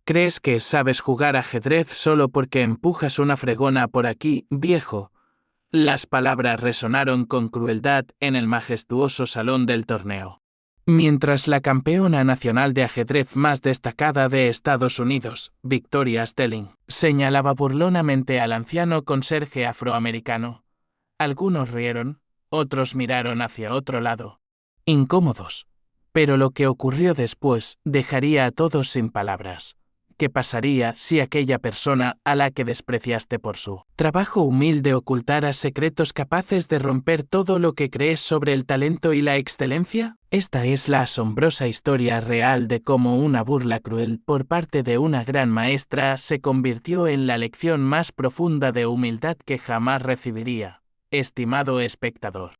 ¿Crees que sabes jugar ajedrez solo porque empujas una fregona por aquí, viejo? Las palabras resonaron con crueldad en el majestuoso salón del torneo. Mientras la campeona nacional de ajedrez más destacada de Estados Unidos, Victoria Stelling, señalaba burlonamente al anciano conserje afroamericano. Algunos rieron, otros miraron hacia otro lado, incómodos. Pero lo que ocurrió después dejaría a todos sin palabras. ¿Qué pasaría si aquella persona a la que despreciaste por su trabajo humilde ocultara secretos capaces de romper todo lo que crees sobre el talento y la excelencia? Esta es la asombrosa historia real de cómo una burla cruel por parte de una gran maestra se convirtió en la lección más profunda de humildad que jamás recibiría, estimado espectador.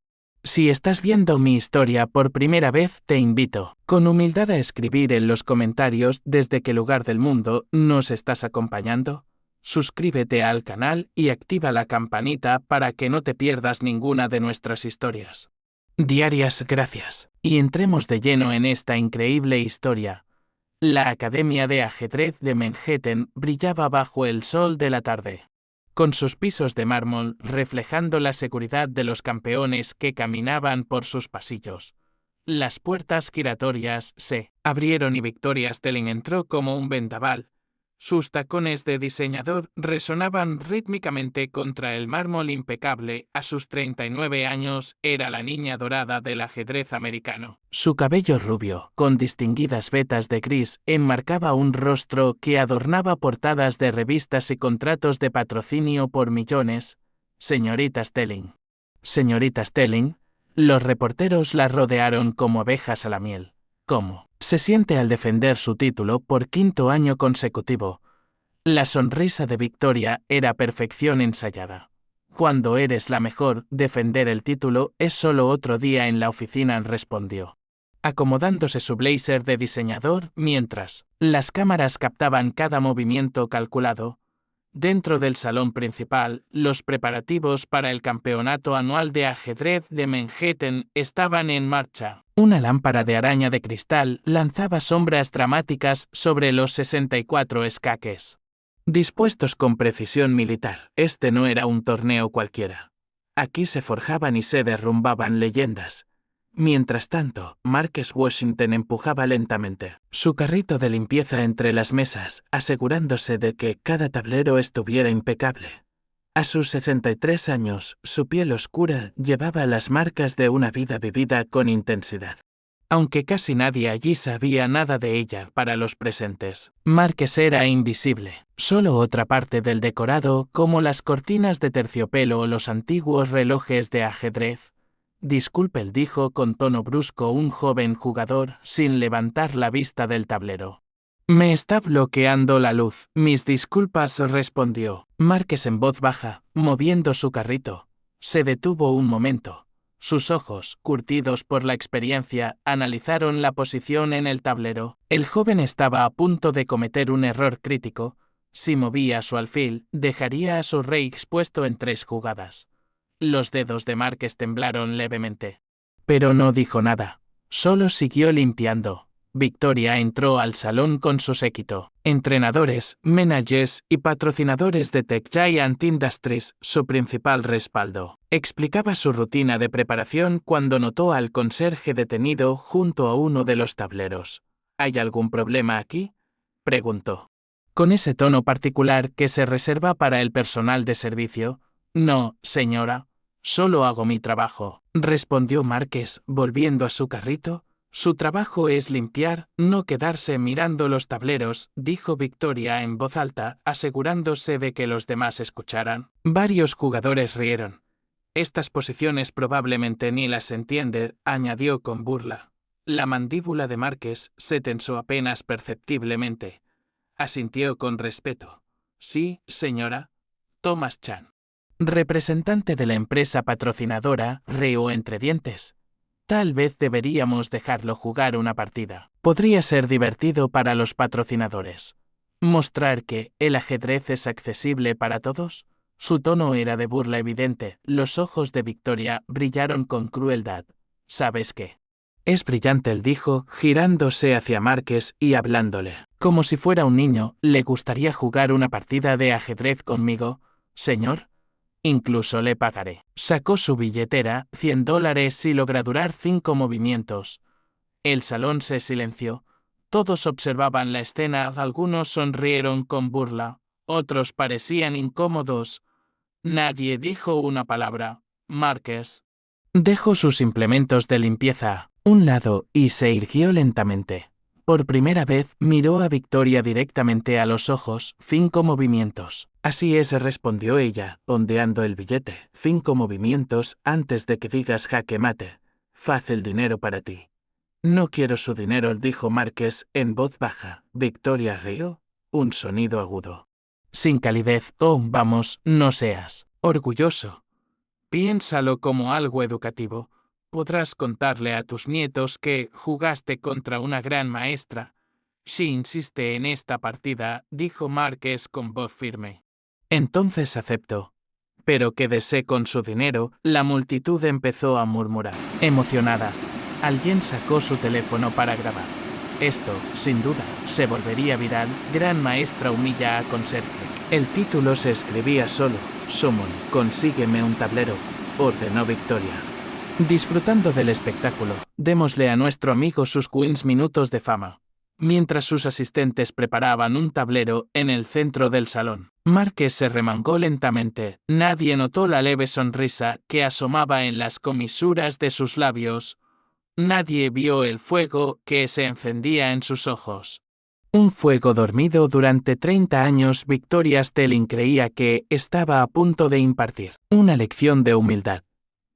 Si estás viendo mi historia por primera vez, te invito, con humildad, a escribir en los comentarios desde qué lugar del mundo nos estás acompañando. Suscríbete al canal y activa la campanita para que no te pierdas ninguna de nuestras historias diarias. Gracias. Y entremos de lleno en esta increíble historia. La Academia de Ajedrez de Manhattan brillaba bajo el sol de la tarde, con sus pisos de mármol reflejando la seguridad de los campeones que caminaban por sus pasillos. Las puertas giratorias se abrieron y Victoria Stelling entró como un vendaval. Sus tacones de diseñador resonaban rítmicamente contra el mármol impecable. A sus 39 años, era la niña dorada del ajedrez americano. Su cabello rubio, con distinguidas vetas de gris, enmarcaba un rostro que adornaba portadas de revistas y contratos de patrocinio por millones. Señorita Stelling. Señorita Stelling. Los reporteros la rodearon como abejas a la miel. ¿Cómo se siente al defender su título por quinto año consecutivo? La sonrisa de Victoria era perfección ensayada. Cuando eres la mejor, defender el título es solo otro día en la oficina, respondió, acomodándose su blazer de diseñador mientras las cámaras captaban cada movimiento calculado. Dentro del salón principal, los preparativos para el campeonato anual de ajedrez de Manhattan estaban en marcha. Una lámpara de araña de cristal lanzaba sombras dramáticas sobre los 64 escaques, dispuestos con precisión militar. Este no era un torneo cualquiera. Aquí se forjaban y se derrumbaban leyendas. Mientras tanto, Marques Washington empujaba lentamente su carrito de limpieza entre las mesas, asegurándose de que cada tablero estuviera impecable. A sus 63 años, su piel oscura llevaba las marcas de una vida vivida con intensidad. Aunque casi nadie allí sabía nada de ella, para los presentes, Marques era invisible. Solo otra parte del decorado, como las cortinas de terciopelo o los antiguos relojes de ajedrez. Disculpe, dijo con tono brusco un joven jugador, sin levantar la vista del tablero. Me está bloqueando la luz. Mis disculpas, respondió Marques en voz baja, moviendo su carrito. Se detuvo un momento. Sus ojos, curtidos por la experiencia, analizaron la posición en el tablero. El joven estaba a punto de cometer un error crítico. Si movía su alfil, dejaría a su rey expuesto en 3 jugadas. Los dedos de Marques temblaron levemente. Pero no dijo nada. Solo siguió limpiando. Victoria entró al salón con su séquito. Entrenadores, managers y patrocinadores de Tech Giant Industries, su principal respaldo. Explicaba su rutina de preparación cuando notó al conserje detenido junto a uno de los tableros. ¿Hay algún problema aquí?, preguntó, con ese tono particular que se reserva para el personal de servicio. No, señora. Solo hago mi trabajo, respondió Marques, volviendo a su carrito. Su trabajo es limpiar, no quedarse mirando los tableros, dijo Victoria en voz alta, asegurándose de que los demás escucharan. Varios jugadores rieron. Estas posiciones probablemente ni las entiende, añadió con burla. La mandíbula de Marques se tensó apenas perceptiblemente. Asintió con respeto. Sí, señora. Thomas Chan, representante de la empresa patrocinadora, rió entre dientes. Tal vez deberíamos dejarlo jugar una partida. Podría ser divertido para los patrocinadores. Mostrar que el ajedrez es accesible para todos. Su tono era de burla evidente. Los ojos de Victoria brillaron con crueldad. ¿Sabes qué? Es brillante, él dijo, girándose hacia Marques y hablándole Como si fuera un niño, ¿le gustaría jugar una partida de ajedrez conmigo, señor? Incluso le pagaré. Sacó su billetera, $100 si logra durar 5 movimientos. El salón se silenció. Todos observaban la escena, algunos sonrieron con burla, otros parecían incómodos. Nadie dijo una palabra. Márquez dejó sus implementos de limpieza a un lado y se irguió lentamente. Por primera vez miró a Victoria directamente a los ojos. 5 movimientos. Así es, respondió ella, ondeando el billete. 5 movimientos antes de que digas jaque mate. Fácil dinero para ti. No quiero su dinero, dijo Márquez en voz baja. Victoria rió. Un sonido agudo. Sin calidez. Oh, vamos, no seas orgulloso. Piénsalo como algo educativo. Podrás contarle a tus nietos que jugaste contra una gran maestra. Si insiste en esta partida, dijo Márquez con voz firme. Entonces acepto. Pero quédese con su dinero. La multitud empezó a murmurar. Emocionada, alguien sacó su teléfono para grabar. Esto, sin duda, se volvería viral. Gran maestra humilla a conserje. El título se escribía solo. Summon, consígueme un tablero, ordenó Victoria. Disfrutando del espectáculo, démosle a nuestro amigo sus 15 minutos de fama. Mientras sus asistentes preparaban un tablero en el centro del salón, Márquez se remangó lentamente. Nadie notó la leve sonrisa que asomaba en las comisuras de sus labios. Nadie vio el fuego que se encendía en sus ojos. Un fuego dormido durante 30 años. Victoria Stelling creía que estaba a punto de impartir una lección de humildad,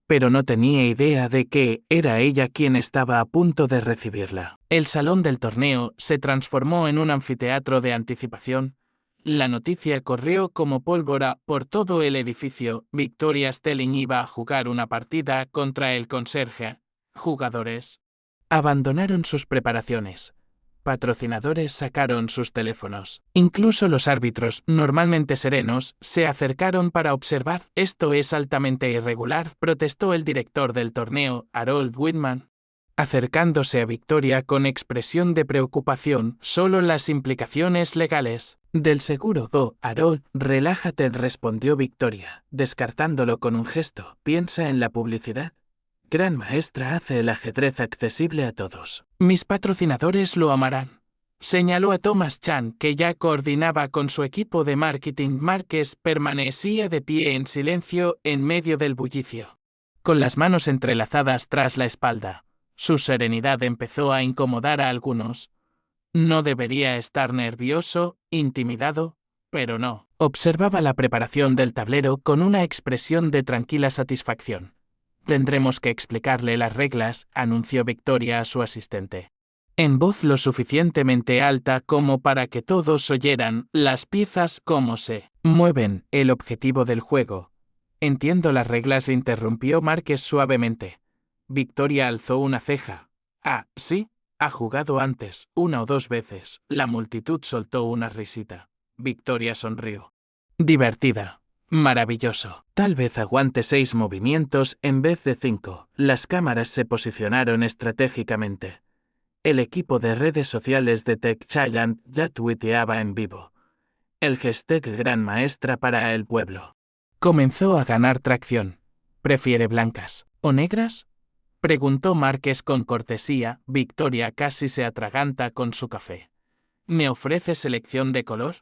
pero no tenía idea de que era ella quien estaba a punto de recibirla. El salón del torneo se transformó en un anfiteatro de anticipación. La noticia corrió como pólvora por todo el edificio. Victoria Stelling iba a jugar una partida contra el conserje. Jugadores abandonaron sus preparaciones. Patrocinadores sacaron sus teléfonos. Incluso los árbitros, normalmente serenos, se acercaron para observar. Esto es altamente irregular, protestó el director del torneo, Harold Whitman, acercándose a Victoria con expresión de preocupación. Solo las implicaciones legales del seguro. Oh, Harold, relájate, respondió Victoria, descartándolo con un gesto. Piensa en la publicidad. Gran maestra hace el ajedrez accesible a todos. Mis patrocinadores lo amarán. Señaló a Thomas Chan, que ya coordinaba con su equipo de marketing. Márquez permanecía de pie en silencio en medio del bullicio, con las manos entrelazadas tras la espalda. Su serenidad empezó a incomodar a algunos. No debería estar nervioso, intimidado, pero no. Observaba la preparación del tablero con una expresión de tranquila satisfacción. Tendremos que explicarle las reglas, anunció Victoria a su asistente. En voz lo suficientemente alta como para que todos oyeran. Las piezas cómo se mueven, el objetivo del juego. Entiendo las reglas, interrumpió Márquez suavemente. Victoria alzó una ceja. Ah, ¿sí? Ha jugado antes, 1 o 2 veces. La multitud soltó una risita. Victoria sonrió. Divertida. Maravilloso. Tal vez aguante 6 movimientos en vez de 5. Las cámaras se posicionaron estratégicamente. El equipo de redes sociales de Tech Giant ya tuiteaba en vivo. El hashtag Gran Maestra para el pueblo comenzó a ganar tracción. ¿Prefiere blancas o negras?, preguntó Márquez con cortesía. Victoria casi se atraganta con su café. ¿Me ofrece selección de color?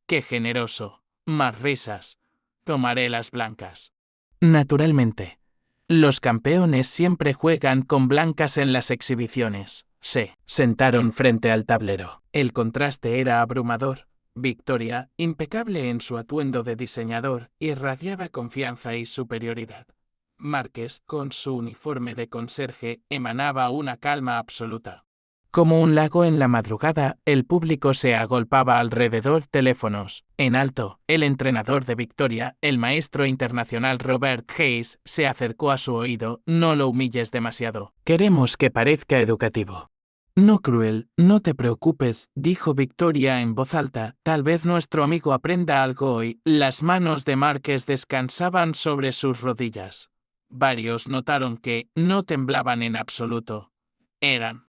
¡Qué generoso! Más risas. Tomaré las blancas. Naturalmente. Los campeones siempre juegan con blancas en las exhibiciones. Se sentaron frente al tablero. El contraste era abrumador. Victoria, impecable en su atuendo de diseñador, irradiaba confianza y superioridad. Márquez, con su uniforme de conserje, emanaba una calma absoluta. Como un lago en la madrugada, el público se agolpaba alrededor. Teléfonos. En alto, el entrenador de Victoria, el maestro internacional Robert Hayes, se acercó a su oído. No lo humilles demasiado. Queremos que parezca educativo. No cruel, no te preocupes, dijo Victoria en voz alta. Tal vez nuestro amigo aprenda algo hoy. Las manos de Márquez descansaban sobre sus rodillas. Varios notaron que no temblaban en absoluto. Eran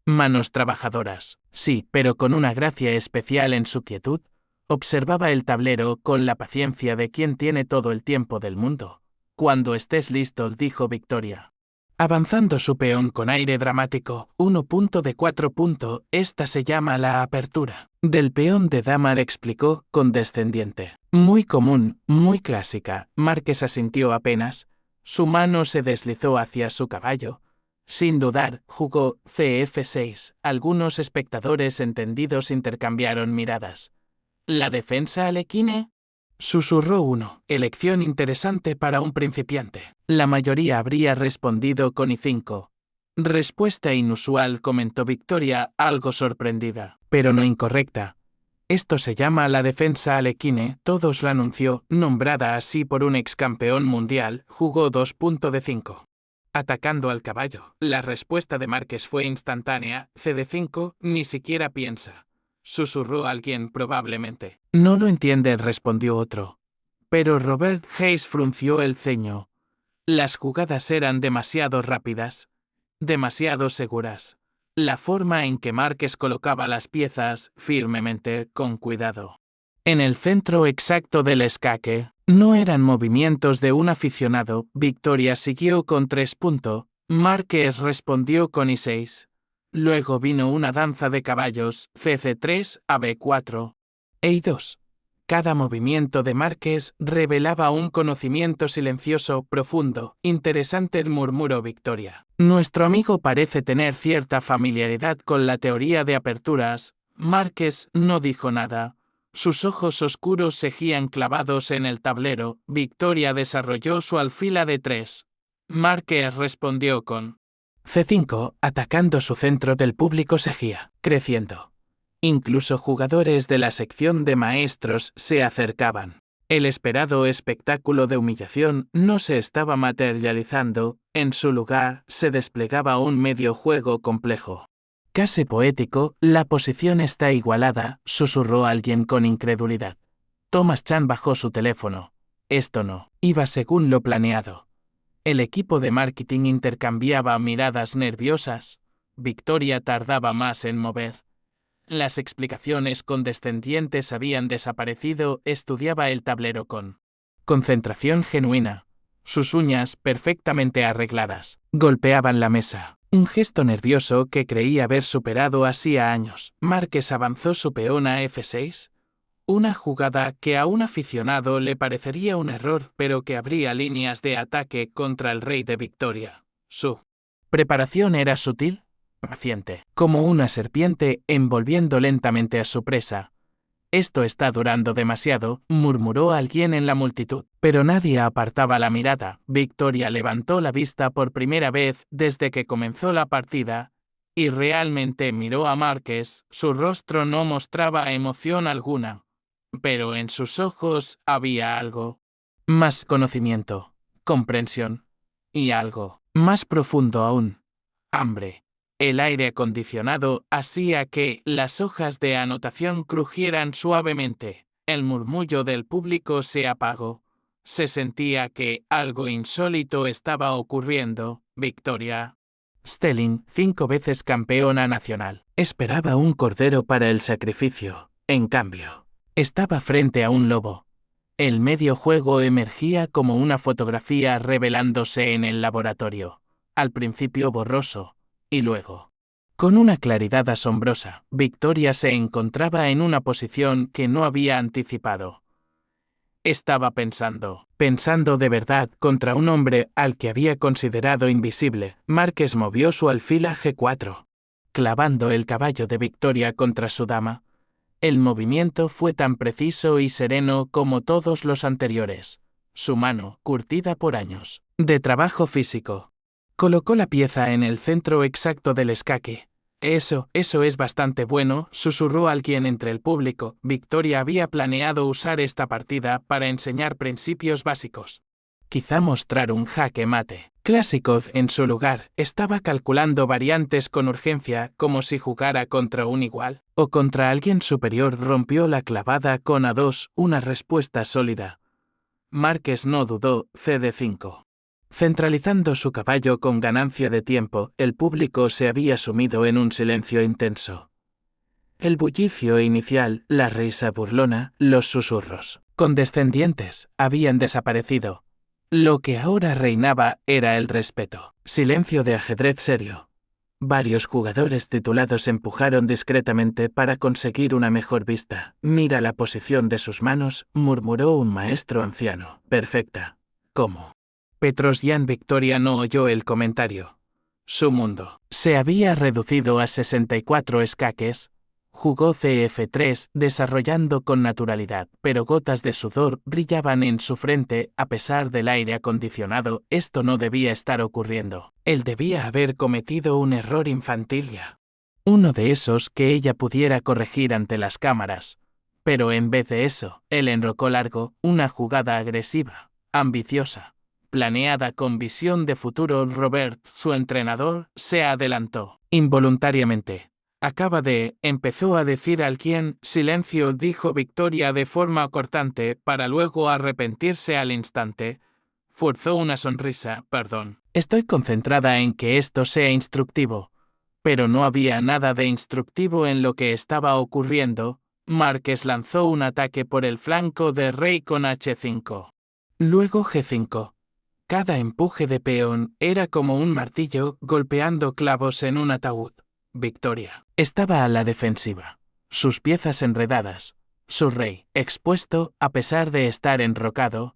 Manos trabajadoras. Sí, pero con una gracia especial en su quietud. Observaba el tablero con la paciencia de quien tiene todo el tiempo del mundo. Cuando estés listo, dijo Victoria, avanzando su peón con aire dramático. 1.4. Esta se llama la apertura. Del peón de dama, explicó, condescendiente. Muy común, muy clásica. Márquez asintió apenas. Su mano se deslizó hacia su caballo. Sin dudar, jugó CF6. Algunos espectadores entendidos intercambiaron miradas. ¿La defensa alequine? Susurró uno. Elección interesante para un principiante. La mayoría habría respondido con I5. Respuesta inusual, comentó Victoria, algo sorprendida, pero no incorrecta. Esto se llama la defensa alequine, todos la anunció, nombrada así por un ex campeón mundial, jugó 2.5. Atacando al caballo. La respuesta de Márquez fue instantánea. CD5, ni siquiera piensa. Susurró alguien probablemente. No lo entiende, respondió otro. Pero Robert Hayes frunció el ceño. Las jugadas eran demasiado rápidas, demasiado seguras. La forma en que Márquez colocaba las piezas, firmemente, con cuidado. En el centro exacto del escaque, no eran movimientos de un aficionado. Victoria siguió con 3. Márquez respondió con I6. Luego vino una danza de caballos, CC3 a B4. E2. Cada movimiento de Márquez revelaba un conocimiento silencioso, profundo, interesante, murmuró Victoria. Nuestro amigo parece tener cierta familiaridad con la teoría de aperturas. Márquez no dijo nada. Sus ojos oscuros seguían clavados en el tablero. Victoria desarrolló su alfil de 3. Márquez respondió con C5, atacando su centro del público seguía creciendo. Incluso jugadores de la sección de maestros se acercaban. El esperado espectáculo de humillación no se estaba materializando, en su lugar se desplegaba un medio juego complejo. Casi poético, la posición está igualada, susurró alguien con incredulidad. Thomas Chan bajó su teléfono. Esto no iba según lo planeado. El equipo de marketing intercambiaba miradas nerviosas. Victoria tardaba más en mover. Las explicaciones condescendientes habían desaparecido. Estudiaba el tablero con concentración genuina. Sus uñas, perfectamente arregladas, golpeaban la mesa. Un gesto nervioso que creía haber superado hacía años. Márquez avanzó su peón a F6. Una jugada que a un aficionado le parecería un error, pero que abría líneas de ataque contra el rey de Victoria. Su preparación era sutil, paciente, como una serpiente envolviendo lentamente a su presa. Esto está durando demasiado, murmuró alguien en la multitud, pero nadie apartaba la mirada. Victoria levantó la vista por primera vez desde que comenzó la partida, y realmente miró a Márquez. Su rostro no mostraba emoción alguna, pero en sus ojos había algo. Más conocimiento, comprensión, y algo más profundo aún, hambre. El aire acondicionado hacía que las hojas de anotación crujieran suavemente. El murmullo del público se apagó. Se sentía que algo insólito estaba ocurriendo. Victoria Stelling, 5 veces campeona nacional, esperaba un cordero para el sacrificio. En cambio, estaba frente a un lobo. El medio juego emergía como una fotografía revelándose en el laboratorio. Al principio borroso, y luego, con una claridad asombrosa, Victoria se encontraba en una posición que no había anticipado. Estaba pensando de verdad contra un hombre al que había considerado invisible. Márquez movió su alfil a G4, clavando el caballo de Victoria contra su dama. El movimiento fue tan preciso y sereno como todos los anteriores. Su mano, curtida por años de trabajo físico, colocó la pieza en el centro exacto del escaque. Eso es bastante bueno, susurró alguien entre el público. Victoria había planeado usar esta partida para enseñar principios básicos. Quizá mostrar un jaque mate clásico en su lugar. Estaba calculando variantes con urgencia, como si jugara contra un igual o contra alguien superior. Rompió la clavada con A2, una respuesta sólida. Márquez no dudó, CD5. Centralizando su caballo con ganancia de tiempo, el público se había sumido en un silencio intenso. El bullicio inicial, la risa burlona, los susurros condescendientes, habían desaparecido. Lo que ahora reinaba era el respeto. Silencio de ajedrez serio. Varios jugadores titulados empujaron discretamente para conseguir una mejor vista. Mira la posición de sus manos, murmuró un maestro anciano. Perfecta. ¿Cómo? Petrosyan Victoria no oyó el comentario. Su mundo se había reducido a 64 escaques. Jugó CF3 desarrollando con naturalidad, pero gotas de sudor brillaban en su frente a pesar del aire acondicionado. Esto no debía estar ocurriendo. Él debía haber cometido un error infantil ya. Uno de esos que ella pudiera corregir ante las cámaras. Pero en vez de eso, él enrocó largo, una jugada agresiva, ambiciosa, planeada con visión de futuro. Robert, su entrenador, se adelantó involuntariamente. Empezó a decir alguien, silencio, dijo Victoria de forma cortante, para luego arrepentirse al instante. Forzó una sonrisa, perdón. Estoy concentrada en que esto sea instructivo. Pero no había nada de instructivo en lo que estaba ocurriendo. Márquez lanzó un ataque por el flanco de rey con H5. Luego G5. Cada empuje de peón era como un martillo golpeando clavos en un ataúd. Victoria estaba a la defensiva, sus piezas enredadas, su rey expuesto a pesar de estar enrocado.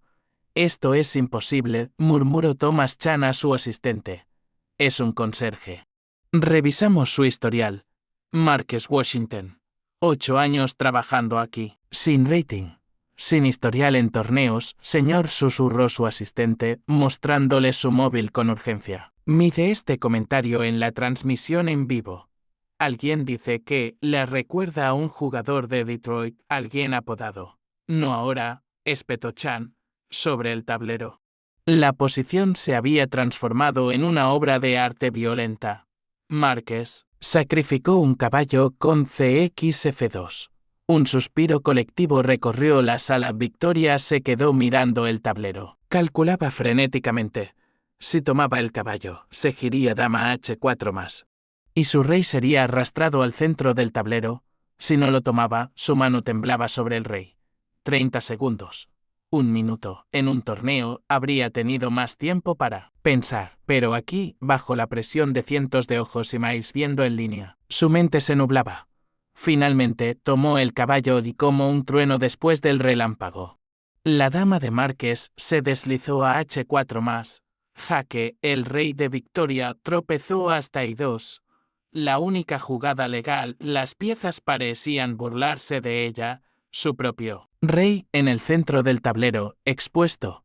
Esto es imposible, murmuró Thomas Chan a su asistente. Es un conserje. Revisamos su historial. Márquez Washington. 8 años trabajando aquí. Sin rating. Sin historial en torneos, señor, susurró su asistente, mostrándole su móvil con urgencia. Mide este comentario en la transmisión en vivo. Alguien dice que le recuerda a un jugador de Detroit, alguien apodado. No ahora, espetó Chan, sobre el tablero. La posición se había transformado en una obra de arte violenta. Márquez sacrificó un caballo con CXF2. Un suspiro colectivo recorrió la sala. Victoria se quedó mirando el tablero. Calculaba frenéticamente. Si tomaba el caballo, seguiría dama H4 más. Y su rey sería arrastrado al centro del tablero. Si no lo tomaba, su mano temblaba sobre el rey. 30 segundos. 1 minuto. En un torneo, habría tenido más tiempo para pensar. Pero aquí, bajo la presión de cientos de ojos y Miles viendo en línea, su mente se nublaba. Finalmente, tomó el caballo y como un trueno después del relámpago. La dama de Márquez se deslizó a H4 más. Jaque, el rey de Victoria tropezó hasta I2. La única jugada legal, las piezas parecían burlarse de ella, su propio rey en el centro del tablero, expuesto.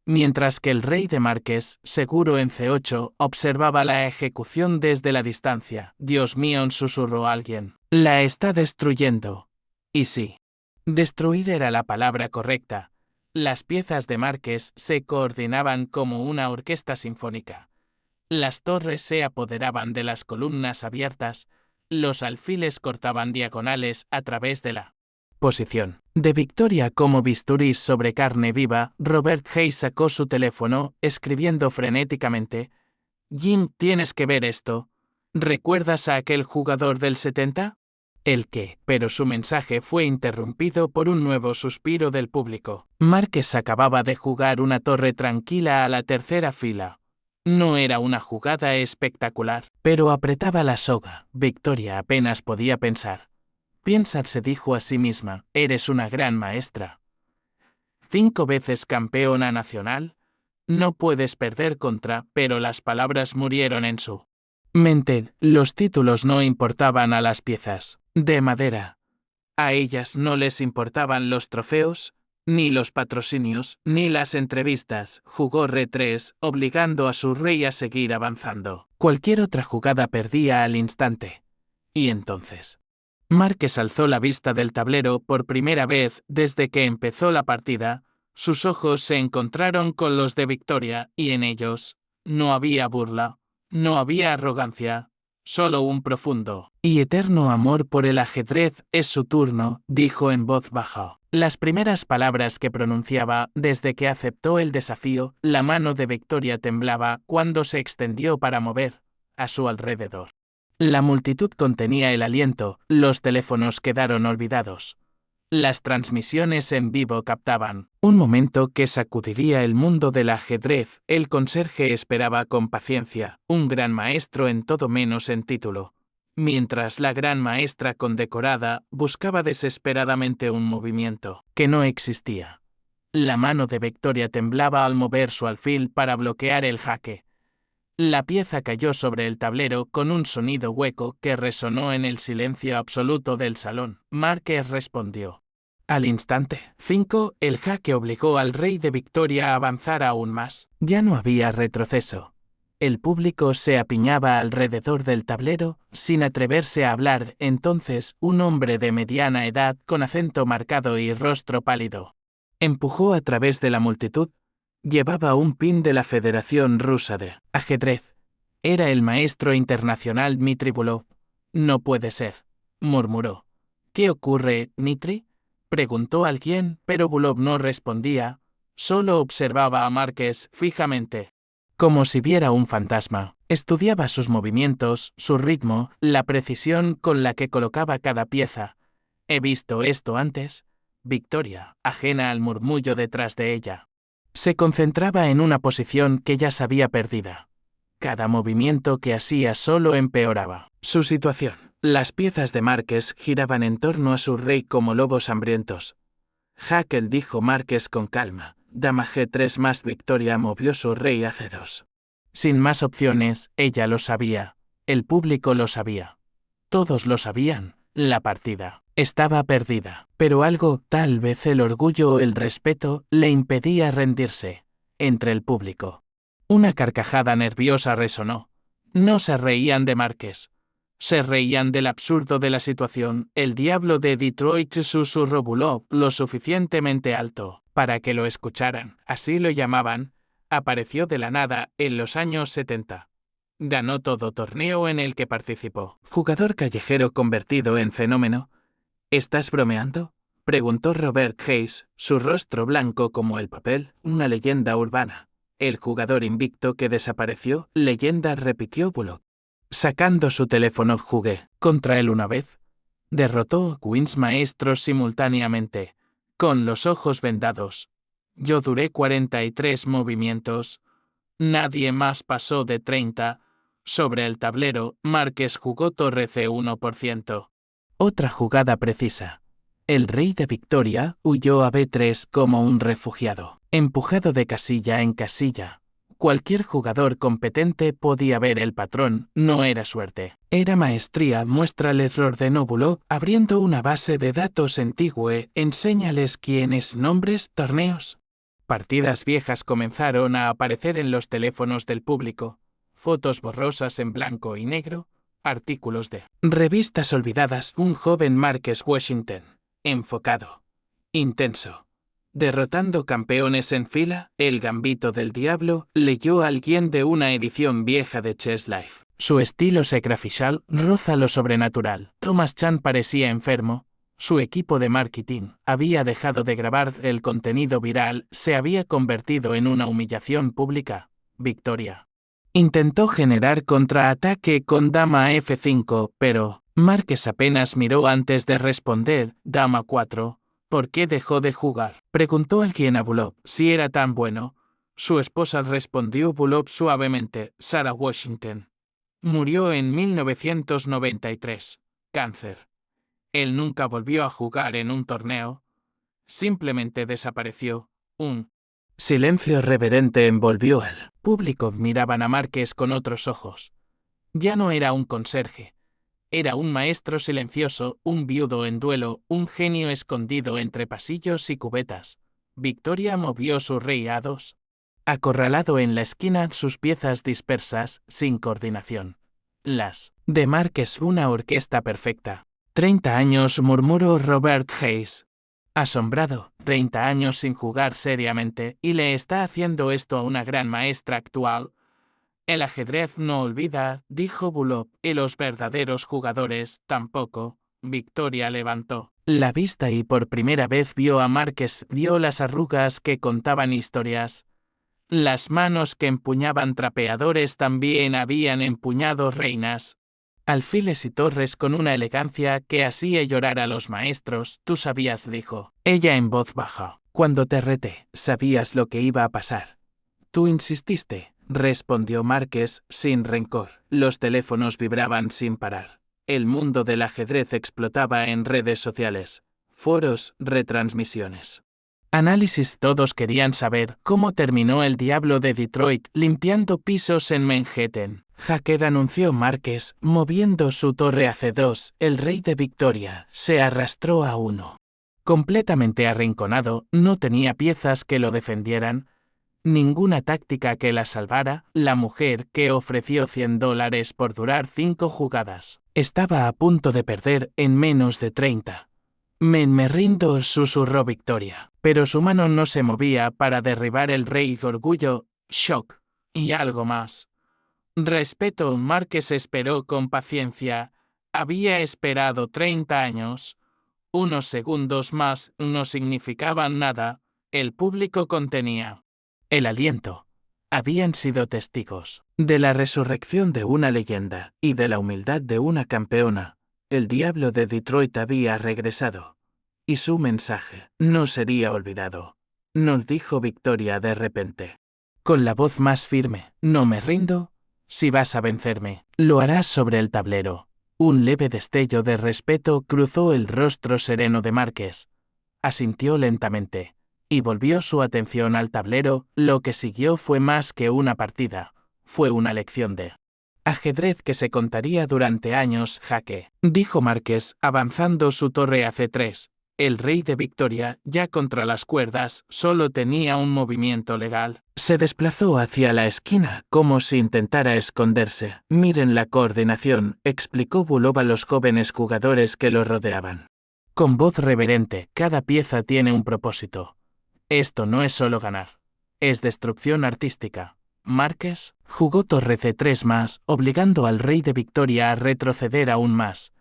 Mientras que el rey de Márquez, seguro en C8, observaba la ejecución desde la distancia. Dios mío, susurró alguien. La está destruyendo. Y sí. Destruir era la palabra correcta. Las piezas de Márquez se coordinaban como una orquesta sinfónica. Las torres se apoderaban de las columnas abiertas, los alfiles cortaban diagonales a través de la posición de Victoria como bisturís sobre carne viva. Robert Hayes sacó su teléfono, escribiendo frenéticamente. Jim, tienes que ver esto. ¿Recuerdas a aquel jugador del 70? El que, pero su mensaje fue interrumpido por un nuevo suspiro del público. Márquez acababa de jugar una torre tranquila a la tercera fila. No era una jugada espectacular, pero apretaba la soga. Victoria apenas podía pensar. Piensa, se dijo a sí misma, eres una gran maestra. 5 veces campeona nacional. No puedes perder contra, pero las palabras murieron en su mente. Los títulos no importaban a las piezas de madera. A ellas no les importaban los trofeos, ni los patrocinios, ni las entrevistas. Jugó Re3, obligando a su rey a seguir avanzando. Cualquier otra jugada perdía al instante. Y entonces Márquez alzó la vista del tablero por primera vez desde que empezó la partida. Sus ojos se encontraron con los de Victoria, y en ellos no había burla, no había arrogancia, solo un profundo y eterno amor por el ajedrez. Es su turno, dijo en voz baja. Las primeras palabras que pronunciaba desde que aceptó el desafío, la mano de Victoria temblaba cuando se extendió para mover a su alrededor. La multitud contenía el aliento, los teléfonos quedaron olvidados. Las transmisiones en vivo captaban un momento que sacudiría el mundo del ajedrez. El conserje esperaba con paciencia, un gran maestro en todo menos en título, mientras la gran maestra condecorada buscaba desesperadamente un movimiento que no existía. La mano de Victoria temblaba al mover su alfil para bloquear el jaque. La pieza cayó sobre el tablero con un sonido hueco que resonó en el silencio absoluto del salón. Márquez respondió. Al instante, 5, el jaque obligó al rey de Victoria a avanzar aún más. Ya no había retroceso. El público se apiñaba alrededor del tablero, sin atreverse a hablar. Entonces, un hombre de mediana edad, con acento marcado y rostro pálido, empujó a través de la multitud. Llevaba un pin de la Federación Rusa de Ajedrez. Era el maestro internacional Dmitri Bulov. No puede ser, murmuró. ¿Qué ocurre, Dmitri? Preguntó alguien, pero Bulov no respondía, solo observaba a Márquez fijamente, como si viera un fantasma. Estudiaba sus movimientos, su ritmo, la precisión con la que colocaba cada pieza. He visto esto antes. Victoria, ajena al murmullo detrás de ella, se concentraba en una posición que ya sabía perdida. Cada movimiento que hacía solo empeoraba su situación. Las piezas de Márquez giraban en torno a su rey como lobos hambrientos. Jaque, dijo Márquez con calma. Dama G3 más Victoria movió su rey a C2. Sin más opciones, ella lo sabía. El público lo sabía. Todos lo sabían. La partida estaba perdida, pero algo, tal vez el orgullo o el respeto, le impedía rendirse. Entre el público, una carcajada nerviosa resonó. No se reían de Márquez. Se reían del absurdo de la situación. El diablo de Detroit, susurró Bulov lo suficientemente alto para que lo escucharan. Así lo llamaban. Apareció de la nada en los años 70. Ganó todo torneo en el que participó. Jugador callejero convertido en fenómeno. ¿Estás bromeando? Preguntó Robert Hayes, su rostro blanco como el papel, una leyenda urbana. El jugador invicto que desapareció, leyenda, repitió Bulov. Sacando su teléfono, jugué contra él una vez. Derrotó a Queens maestros simultáneamente, con los ojos vendados. Yo duré 43 movimientos. Nadie más pasó de 30. Sobre el tablero, Márquez jugó torre C1%. Otra jugada precisa. El rey de Victoria huyó a B3 como un refugiado, empujado de casilla en casilla. Cualquier jugador competente podía ver el patrón, no era suerte. Era maestría. Muéstrales, ordenó Bulov, abriendo una base de datos antigua. Enséñales quiénes, nombres, torneos. Partidas viejas comenzaron a aparecer en los teléfonos del público. Fotos borrosas en blanco y negro, artículos de revistas olvidadas. Un joven Márquez Washington, enfocado, intenso, derrotando campeones en fila. El gambito del diablo, leyó alguien de una edición vieja de Chess Life. Su estilo sacrificial roza lo sobrenatural. Thomas Chan parecía enfermo. Su equipo de marketing había dejado de grabar el contenido viral, se había convertido en una humillación pública. Victoria intentó generar contraataque con dama F5, pero Márquez apenas miró antes de responder. Dama 4. ¿Por qué dejó de jugar? Preguntó alguien a Bulov. Si era tan bueno. Su esposa respondió Bulov suavemente. Sarah Washington murió en 1993. Cáncer. Él nunca volvió a jugar en un torneo. Simplemente desapareció. Un silencio reverente envolvió el público. Miraban a Márquez con otros ojos. Ya no era un conserje. Era un maestro silencioso, un viudo en duelo, un genio escondido entre pasillos y cubetas. Victoria movió su rey a 2. Acorralado en la esquina, sus piezas dispersas, sin coordinación. Las de Márquez, una orquesta perfecta. 30 años, murmuró Robert Hayes. Asombrado, 30 años sin jugar seriamente, y le está haciendo esto a una gran maestra actual. El ajedrez no olvida, dijo Bulov, y los verdaderos jugadores tampoco. Victoria levantó la vista y por primera vez vio a Márquez, vio las arrugas que contaban historias. Las manos que empuñaban trapeadores también habían empuñado reinas. Alfiles y torres con una elegancia que hacía llorar a los maestros. Tú sabías, dijo ella en voz baja. Cuando te reté, sabías lo que iba a pasar. Tú insististe, respondió Márquez sin rencor. Los teléfonos vibraban sin parar. El mundo del ajedrez explotaba en redes sociales, foros, retransmisiones. Análisis. Todos querían saber cómo terminó el diablo de Detroit limpiando pisos en Manhattan. Hacker, anunció Márquez, moviendo su torre a C2. El rey de Victoria se arrastró a 1. Completamente arrinconado, no tenía piezas que lo defendieran, ninguna táctica que la salvara. La mujer, que ofreció $100 por durar 5 jugadas, estaba a punto de perder en menos de 30. Me rindo, susurró Victoria, pero su mano no se movía para derribar el rey. Orgullo, shock y algo más. Respeto. Márquez esperó con paciencia. Había esperado 30 años. Unos segundos más no significaban nada. El público contenía el aliento. Habían sido testigos de la resurrección de una leyenda y de la humildad de una campeona. El diablo de Detroit había regresado. Y su mensaje no sería olvidado. Nos dijo Victoria de repente, con la voz más firme. No me rindo. Si vas a vencerme, lo harás sobre el tablero. Un leve destello de respeto cruzó el rostro sereno de Márquez. Asintió lentamente y volvió su atención al tablero. Lo que siguió fue más que una partida, fue una lección de ajedrez que se contaría durante años. Jaque, dijo Márquez, avanzando su torre a C3. El rey de Victoria, ya contra las cuerdas, solo tenía un movimiento legal. Se desplazó hacia la esquina, como si intentara esconderse. Miren la coordinación, explicó Bulov a los jóvenes jugadores que lo rodeaban. Con voz reverente, cada pieza tiene un propósito. Esto no es solo ganar. Es destrucción artística. Márquez jugó torre C3 más, obligando al rey de Victoria a retroceder aún más.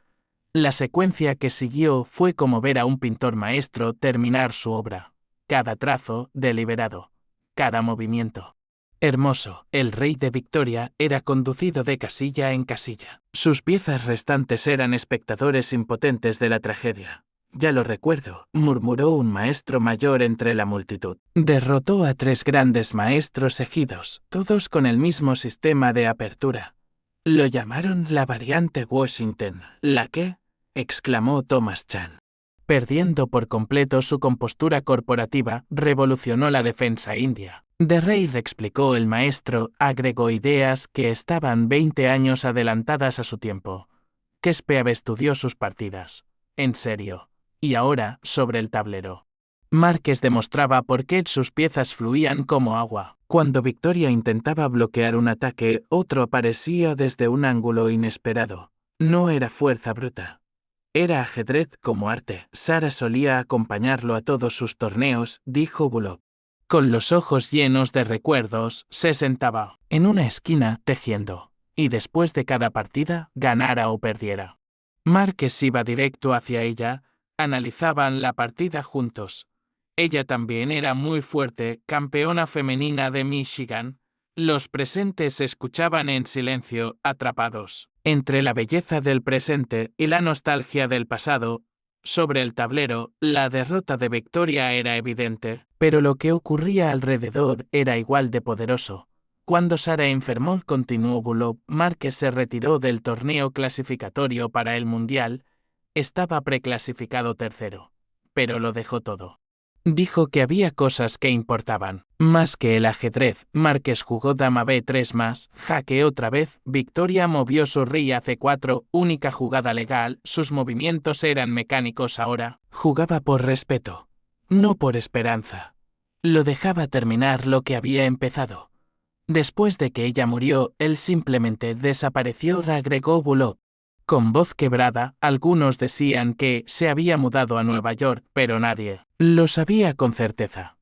La secuencia que siguió fue como ver a un pintor maestro terminar su obra. Cada trazo, deliberado. Cada movimiento. Hermoso. El rey de Victoria era conducido de casilla en casilla. Sus piezas restantes eran espectadores impotentes de la tragedia. Ya lo recuerdo, murmuró un maestro mayor entre la multitud. Derrotó a 3 grandes maestros seguidos, todos con el mismo sistema de apertura. Lo llamaron la variante Washington. ¿La qué?, exclamó Thomas Chan. Perdiendo por completo su compostura corporativa, revolucionó la defensa india. De Rey, explicó el maestro, agregó ideas que estaban 20 años adelantadas a su tiempo. Kespeab estudió sus partidas. En serio. Y ahora, sobre el tablero. Márquez demostraba por qué sus piezas fluían como agua. Cuando Victoria intentaba bloquear un ataque, otro aparecía desde un ángulo inesperado. No era fuerza bruta. Era ajedrez como arte. Sara solía acompañarlo a todos sus torneos, dijo Bulov. Con los ojos llenos de recuerdos, se sentaba en una esquina tejiendo. Y después de cada partida, ganara o perdiera. Márquez iba directo hacia ella. Analizaban la partida juntos. Ella también era muy fuerte, campeona femenina de Michigan. Los presentes escuchaban en silencio, atrapados entre la belleza del presente y la nostalgia del pasado. Sobre el tablero, la derrota de Victoria era evidente, pero lo que ocurría alrededor era igual de poderoso. Cuando Sara enfermó, continuó Bulov, Márquez se retiró del torneo clasificatorio para el Mundial. Estaba preclasificado tercero, pero lo dejó todo. Dijo que había cosas que importaban, más que el ajedrez. Márquez jugó dama B3 más, jaque otra vez. Victoria movió su rey a C4, única jugada legal. Sus movimientos eran mecánicos ahora. Jugaba por respeto, no por esperanza. Lo dejaba terminar lo que había empezado. Después de que ella murió, él simplemente desapareció, agregó Bulov. Con voz quebrada, algunos decían que se había mudado a Nueva York, pero nadie lo sabía con certeza.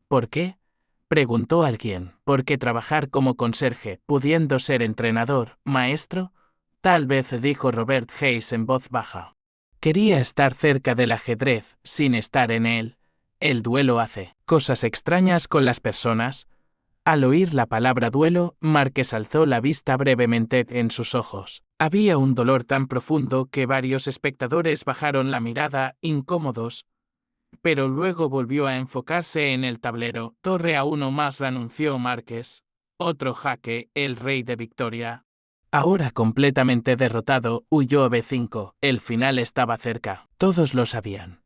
¿Por qué?, preguntó alguien. ¿Por qué trabajar como conserje, pudiendo ser entrenador, maestro? Tal vez, dijo Robert Hayes en voz baja. Quería estar cerca del ajedrez, sin estar en él. El duelo hace cosas extrañas con las personas. Al oír la palabra duelo, Márquez alzó la vista brevemente en sus ojos. Había un dolor tan profundo que varios espectadores bajaron la mirada, incómodos. Pero luego volvió a enfocarse en el tablero. Torre a uno más, anunció Márquez. Otro jaque, el rey de Victoria. Ahora completamente derrotado, huyó B5. El final estaba cerca. Todos lo sabían.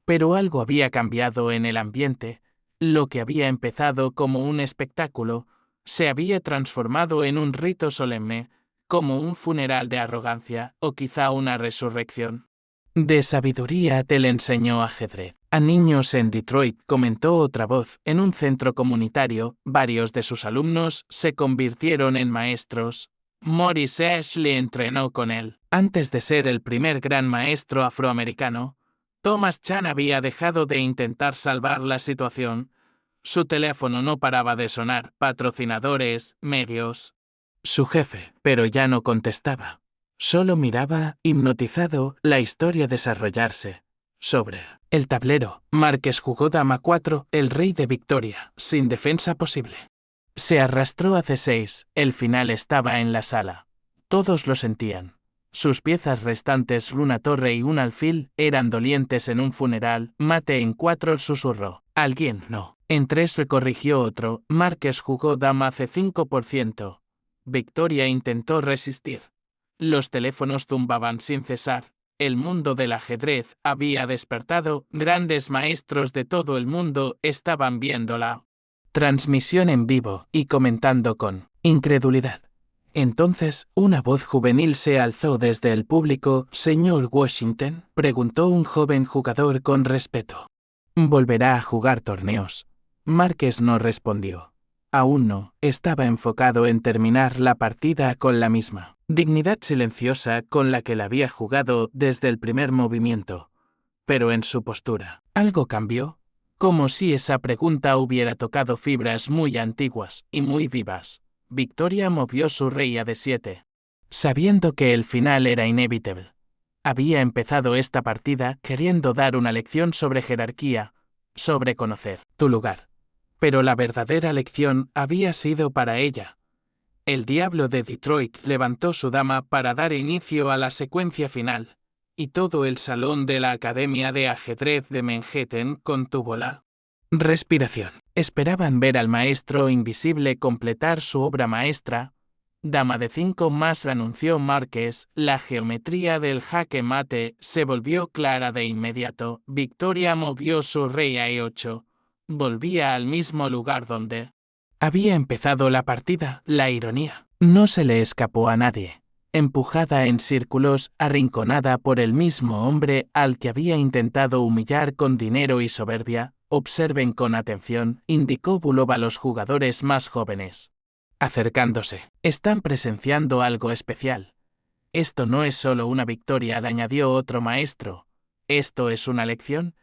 Pero algo había cambiado en el ambiente. Lo que había empezado como un espectáculo se había transformado en un rito solemne, como un funeral de arrogancia o quizá una resurrección. De sabiduría te le enseñó ajedrez. A niños en Detroit, comentó otra voz. En un centro comunitario, varios de sus alumnos se convirtieron en maestros. Morris Ashley entrenó con él. Antes de ser el primer gran maestro afroamericano, Thomas Chan había dejado de intentar salvar la situación. Su teléfono no paraba de sonar, patrocinadores, medios. Su jefe, pero ya no contestaba. Solo miraba, hipnotizado, la historia desarrollarse. Sobre el tablero, Márquez jugó dama 4, el rey de Victoria, sin defensa posible. Se arrastró a C6, el final estaba en la sala. Todos lo sentían. Sus piezas restantes, una torre y un alfil, eran dolientes en un funeral. Mate en 4, susurró. Alguien no. En 3 le corrigió otro. Márquez jugó dama C5%. Victoria intentó resistir. Los teléfonos zumbaban sin cesar. El mundo del ajedrez había despertado. Grandes maestros de todo el mundo estaban viéndola. Transmisión en vivo y comentando con incredulidad. Entonces, una voz juvenil se alzó desde el público. «Señor Washington», preguntó un joven jugador con respeto. «¿Volverá a jugar torneos?» Márquez no respondió. Aún no, estaba enfocado en terminar la partida con la misma dignidad silenciosa con la que la había jugado desde el primer movimiento. Pero en su postura, algo cambió, como si esa pregunta hubiera tocado fibras muy antiguas y muy vivas. Victoria movió su rey a D7. Sabiendo que el final era inevitable. Había empezado esta partida queriendo dar una lección sobre jerarquía, sobre conocer tu lugar. Pero la verdadera lección había sido para ella. El diablo de Detroit levantó su dama para dar inicio a la secuencia final, y todo el salón de la Academia de Ajedrez de Manhattan contuvo la respiración. Esperaban ver al maestro invisible completar su obra maestra. Dama de 5 más, anunció Márquez. La geometría del jaque mate se volvió clara de inmediato. Victoria movió su rey a E8. Volvía al mismo lugar donde había empezado la partida. La ironía no se le escapó a nadie. Empujada en círculos, arrinconada por el mismo hombre al que había intentado humillar con dinero y soberbia. Observen con atención, indicó Bulov a los jugadores más jóvenes. Acercándose, están presenciando algo especial. Esto no es solo una victoria, añadió otro maestro. ¿Esto es una lección?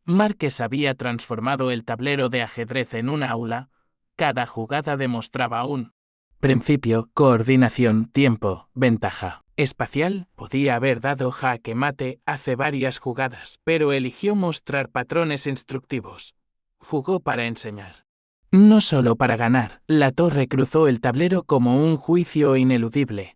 Márquez había transformado el tablero de ajedrez en una aula. Cada jugada demostraba un principio, coordinación, tiempo, ventaja espacial. Podía haber dado jaque mate hace varias jugadas, pero eligió mostrar patrones instructivos. Jugó para enseñar. No solo para ganar. La torre cruzó el tablero como un juicio ineludible.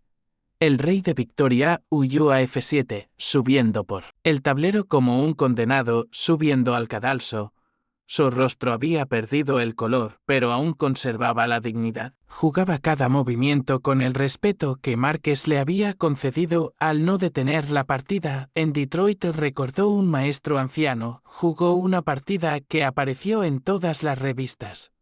El rey de Victoria huyó a F7, subiendo por el tablero como un condenado, subiendo al cadalso. Su rostro había perdido el color, pero aún conservaba la dignidad. Jugaba cada movimiento con el respeto que Márquez le había concedido al no detener la partida. En Detroit, recordó un maestro anciano, jugó una partida que apareció en todas las revistas.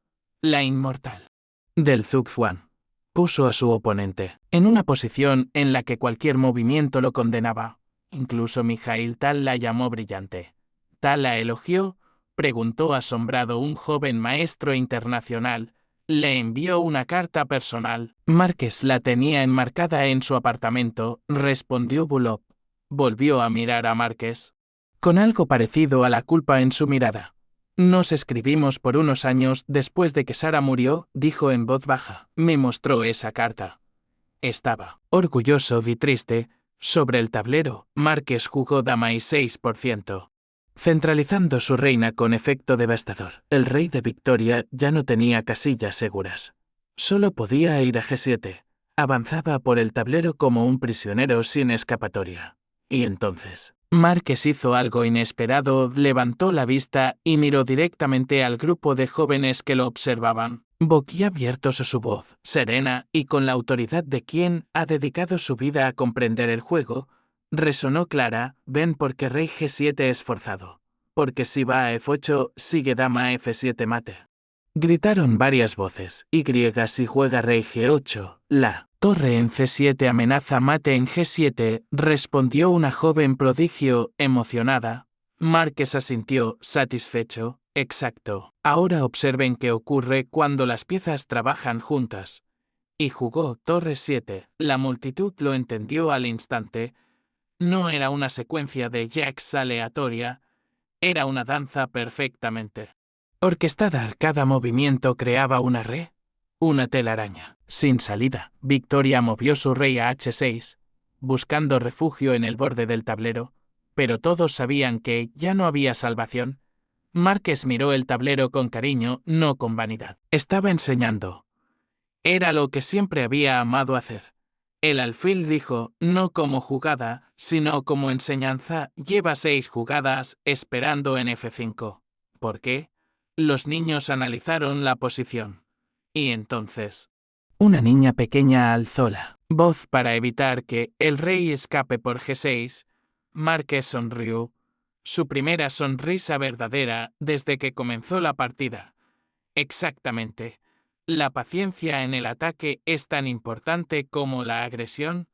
La inmortal del Zugzwang. Puso a su oponente en una posición en la que cualquier movimiento lo condenaba. Incluso Mikhail Tal la llamó brillante. Tal la elogió. Preguntó asombrado un joven maestro internacional. Le envió una carta personal. Márquez la tenía enmarcada en su apartamento, respondió Bulov. Volvió a mirar a Márquez con algo parecido a la culpa en su mirada. Nos escribimos por unos años después de que Sara murió, dijo en voz baja. Me mostró esa carta. Estaba orgulloso y triste. Sobre el tablero, Márquez jugó dama y 6%, centralizando su reina con efecto devastador. El rey de Victoria ya no tenía casillas seguras. Solo podía ir a G7. Avanzaba por el tablero como un prisionero sin escapatoria. Y entonces, Márquez hizo algo inesperado, levantó la vista y miró directamente al grupo de jóvenes que lo observaban. Boquiabiertos a su voz, serena y con la autoridad de quien ha dedicado su vida a comprender el juego, resonó clara: ven porque rey G7 es forzado. Porque si va a F8, sigue dama F7 mate. Gritaron varias voces. Y si juega rey G8, la torre en C7 amenaza mate en G7, respondió una joven prodigio, emocionada. Márquez asintió, satisfecho. Exacto. Ahora observen qué ocurre cuando las piezas trabajan juntas. Y jugó torre 7. La multitud lo entendió al instante. No era una secuencia de jacks aleatoria, era una danza perfectamente orquestada. Cada movimiento creaba una una telaraña. Sin salida, Victoria movió su rey a H6, buscando refugio en el borde del tablero, pero todos sabían que ya no había salvación. Márquez miró el tablero con cariño, no con vanidad. Estaba enseñando. Era lo que siempre había amado hacer. El alfil dijo, no como jugada, sino como enseñanza, lleva 6 jugadas, esperando en F5. ¿Por qué? Los niños analizaron la posición. Y entonces, una niña pequeña alzó la voz para evitar que el rey escape por G6. Márquez sonrió. Su primera sonrisa verdadera desde que comenzó la partida. Exactamente. La paciencia en el ataque es tan importante como la agresión.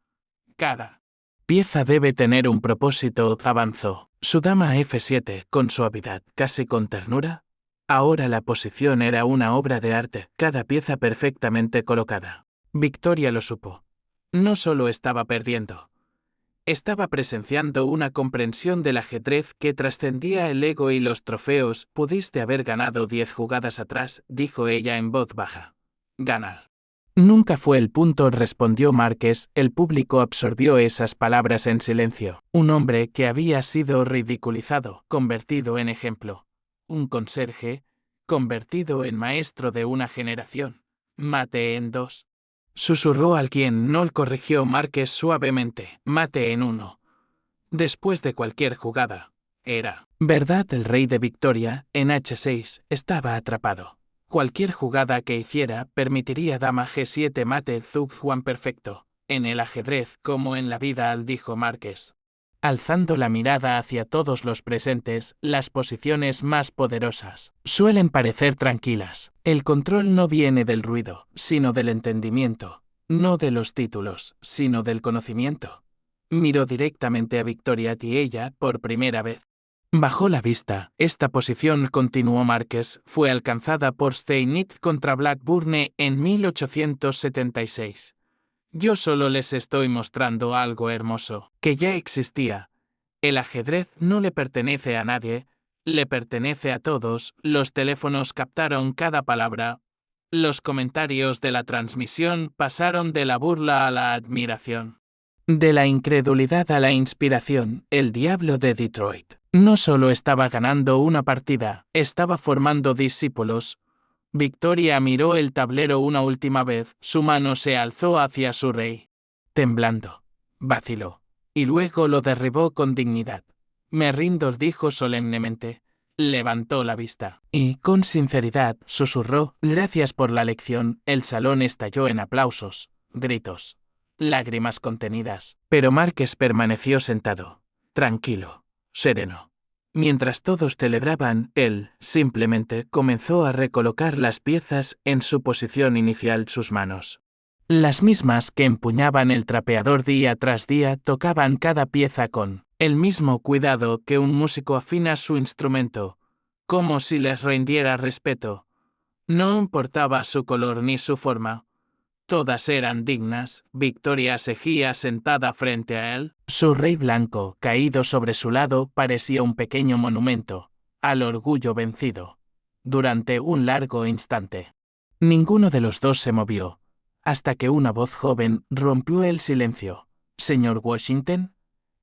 Cada pieza debe tener un propósito, avanzó. Su dama F7, con suavidad, casi con ternura. Ahora la posición era una obra de arte, cada pieza perfectamente colocada. Victoria lo supo. No solo estaba perdiendo. Estaba presenciando una comprensión del ajedrez que trascendía el ego y los trofeos. Pudiste haber ganado 10 jugadas atrás, dijo ella en voz baja. Ganar. Nunca fue el punto, respondió Márquez. El público absorbió esas palabras en silencio. Un hombre que había sido ridiculizado, convertido en ejemplo. Un conserje, convertido en maestro de una generación. Mate en 2. Susurró alguien, no, corrigió Márquez suavemente. Mate en 1. Después de cualquier jugada. Era verdad. El rey de Victoria, en H6, estaba atrapado. Cualquier jugada que hiciera permitiría dama G7 mate Zug Juan perfecto. En el ajedrez como en la vida, dijo Márquez. Alzando la mirada hacia todos los presentes, las posiciones más poderosas suelen parecer tranquilas. El control no viene del ruido, sino del entendimiento. No de los títulos, sino del conocimiento. Miró directamente a Victoria y ella, por primera vez, bajó la vista. Esta posición, continuó Márquez, fue alcanzada por Steinitz contra Blackburn en 1876. Yo solo les estoy mostrando algo hermoso, que ya existía. El ajedrez no le pertenece a nadie, le pertenece a todos. Los teléfonos captaron cada palabra. Los comentarios de la transmisión pasaron de la burla a la admiración. De la incredulidad a la inspiración. El diablo de Detroit no solo estaba ganando una partida, estaba formando discípulos. Victoria miró el tablero una última vez, su mano se alzó hacia su rey. Temblando, vaciló, y luego lo derribó con dignidad. Me rindo, dijo solemnemente. Levantó la vista, y, con sinceridad, susurró, gracias por la lección. El salón estalló en aplausos, gritos, lágrimas contenidas. Pero Márquez permaneció sentado, tranquilo, sereno. Mientras todos celebraban, él, simplemente, comenzó a recolocar las piezas en su posición inicial. Sus manos, las mismas que empuñaban el trapeador día tras día, tocaban cada pieza con el mismo cuidado que un músico afina su instrumento, como si les rindiera respeto. No importaba su color ni su forma. Todas eran dignas. Victoria seguía sentada frente a él. Su rey blanco, caído sobre su lado, parecía un pequeño monumento al orgullo vencido. Durante un largo instante, ninguno de los dos se movió, hasta que una voz joven rompió el silencio. señor Washington?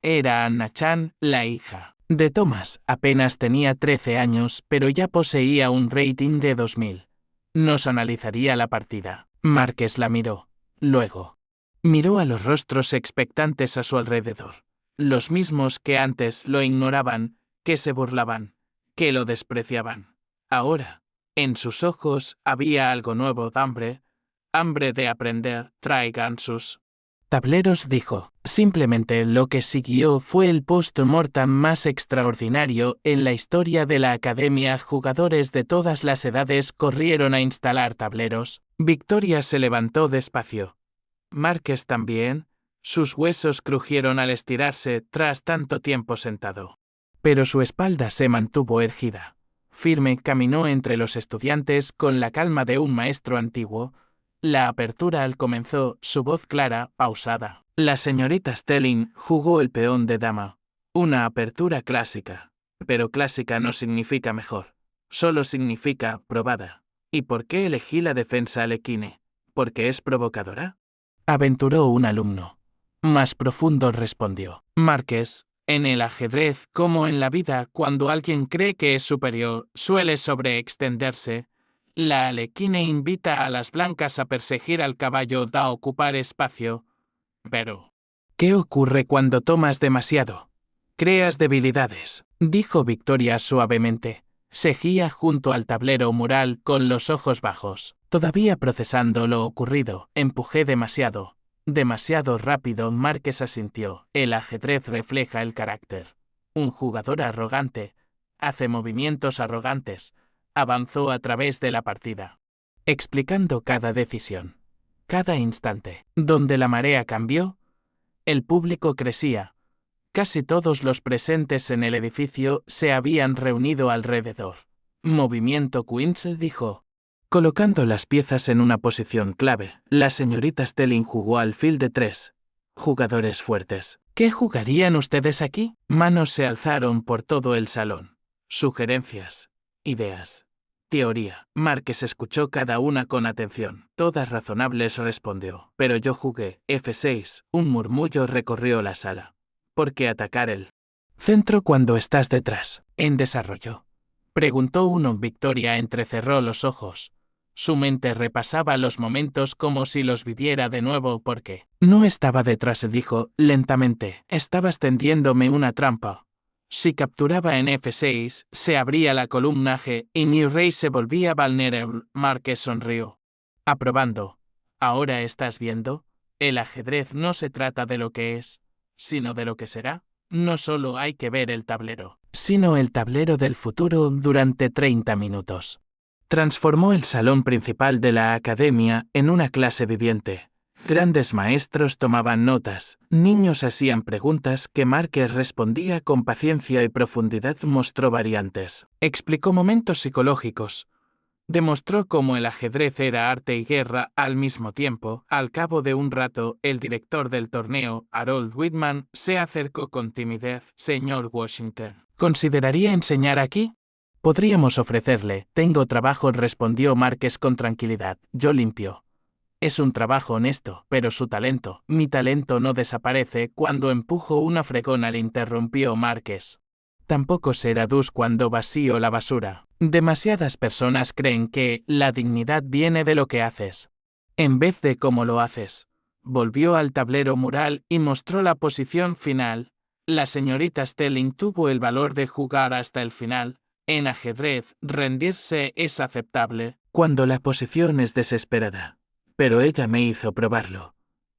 Era Anna Chan, la hija de Thomas. Apenas tenía 13 años, pero ya poseía un rating de 2000. Nos analizaría la partida. Marques la miró. Luego miró a los rostros expectantes a su alrededor. Los mismos que antes lo ignoraban, que se burlaban, que lo despreciaban. Ahora, en sus ojos había algo nuevo de hambre de aprender. Traigan sus tableros, dijo. Simplemente lo que siguió fue el post-mortem más extraordinario en la historia de la academia. Jugadores de todas las edades corrieron a instalar tableros. Victoria se levantó despacio. Marques también. Sus huesos crujieron al estirarse tras tanto tiempo sentado. Pero su espalda se mantuvo erguida. Firme caminó entre los estudiantes con la calma de un maestro antiguo. La apertura comenzó, su voz clara, pausada. La señorita Stelling jugó el peón de dama. Una apertura clásica. Pero clásica no significa mejor. Solo significa probada. ¿Y por qué elegí la defensa alequine? ¿Porque es provocadora?, aventuró un alumno. Más profundo, respondió Marques. En el ajedrez, como en la vida, cuando alguien cree que es superior, suele sobreextenderse. La alequine invita a las blancas a perseguir al caballo, a ocupar espacio. Pero ¿qué ocurre cuando tomas demasiado? Creas debilidades, dijo Victoria suavemente. Seguía junto al tablero mural con los ojos bajos. Todavía procesando lo ocurrido, empujé demasiado. Demasiado rápido. Marques asintió. El ajedrez refleja el carácter. Un jugador arrogante hace movimientos arrogantes. Avanzó a través de la partida, explicando cada decisión, cada instante. Donde la marea cambió, el público crecía. Casi todos los presentes en el edificio se habían reunido alrededor. Movimiento Queens, dijo, colocando las piezas en una posición clave. La señorita Stelling jugó alfil de 3. Jugadores fuertes. ¿Qué jugarían ustedes aquí? Manos se alzaron por todo el salón. Sugerencias, ideas, teoría. Marques escuchó cada una con atención. Todas razonables, respondió. Pero yo jugué F6. Un murmullo recorrió la sala. ¿Por qué atacar el centro cuando estás detrás? ¿En desarrollo?, preguntó uno. Victoria entrecerró los ojos. Su mente repasaba los momentos como si los viviera de nuevo. Porque no estaba detrás, dijo lentamente. Estabas tendiéndome una trampa. Si capturaba en F6, se abría la columna G y mi rey se volvía vulnerable. Marques sonrió, aprobando. ¿Ahora estás viendo? El ajedrez no se trata de lo que es, sino de lo que será. No solo hay que ver el tablero, sino el tablero del futuro. Durante 30 minutos. Transformó el salón principal de la academia en una clase viviente. Grandes maestros tomaban notas, niños hacían preguntas que Marques respondía con paciencia y profundidad. Mostró variantes, explicó momentos psicológicos. Demostró cómo el ajedrez era arte y guerra al mismo tiempo. Al cabo de un rato, el director del torneo, Harold Whitman, se acercó con timidez. Señor Washington, ¿consideraría enseñar aquí? Podríamos ofrecerle. Tengo trabajo, respondió Marques con tranquilidad. Yo limpio. Es un trabajo honesto, pero su talento, mi talento no desaparece cuando empujo una fregona, le interrumpió Marques. Tampoco será dus cuando vacío la basura. Demasiadas personas creen que la dignidad viene de lo que haces, en vez de cómo lo haces. Volvió al tablero mural y mostró la posición final. La señorita Stelling tuvo el valor de jugar hasta el final. En ajedrez, rendirse es aceptable cuando la posición es desesperada. Pero ella me hizo probarlo.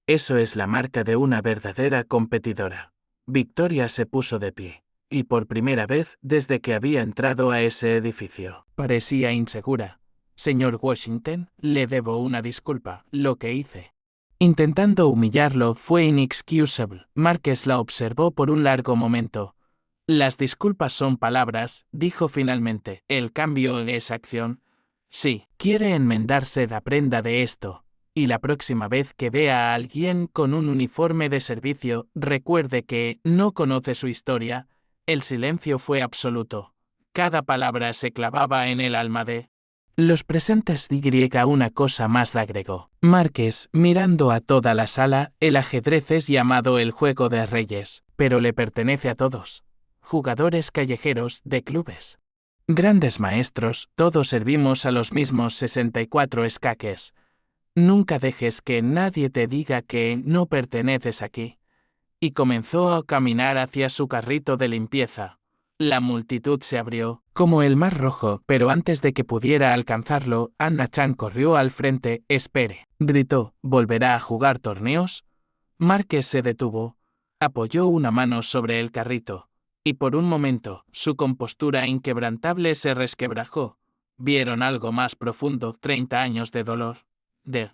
Eso es la marca de una verdadera competidora. Victoria se puso de pie. Y por primera vez desde que había entrado a ese edificio. Parecía insegura. Señor Washington, le debo una disculpa. Lo que hice, intentando humillarlo, fue inexcusable. Marques la observó por un largo momento. Las disculpas son palabras, dijo finalmente. El cambio es acción. Sí, quiere enmendarse, aprenda de esto. Y la próxima vez que vea a alguien con un uniforme de servicio, recuerde que no conoce su historia. El silencio fue absoluto. Cada palabra se clavaba en el alma de Los presentes una cosa más le agregó. Márquez, mirando a toda la sala, el ajedrez es llamado el juego de reyes, pero le pertenece a todos. Jugadores callejeros de clubes. Grandes maestros, todos servimos a los mismos 64 escaques. Nunca dejes que nadie te diga que no perteneces aquí. Y comenzó a caminar hacia su carrito de limpieza. La multitud se abrió, como el mar rojo, pero antes de que pudiera alcanzarlo, Anna Chan corrió al frente. «Espere», gritó, «¿volverá a jugar torneos?» Márquez se detuvo, apoyó una mano sobre el carrito, y por un momento, su compostura inquebrantable se resquebrajó. Vieron algo más profundo, 30 años de dolor, de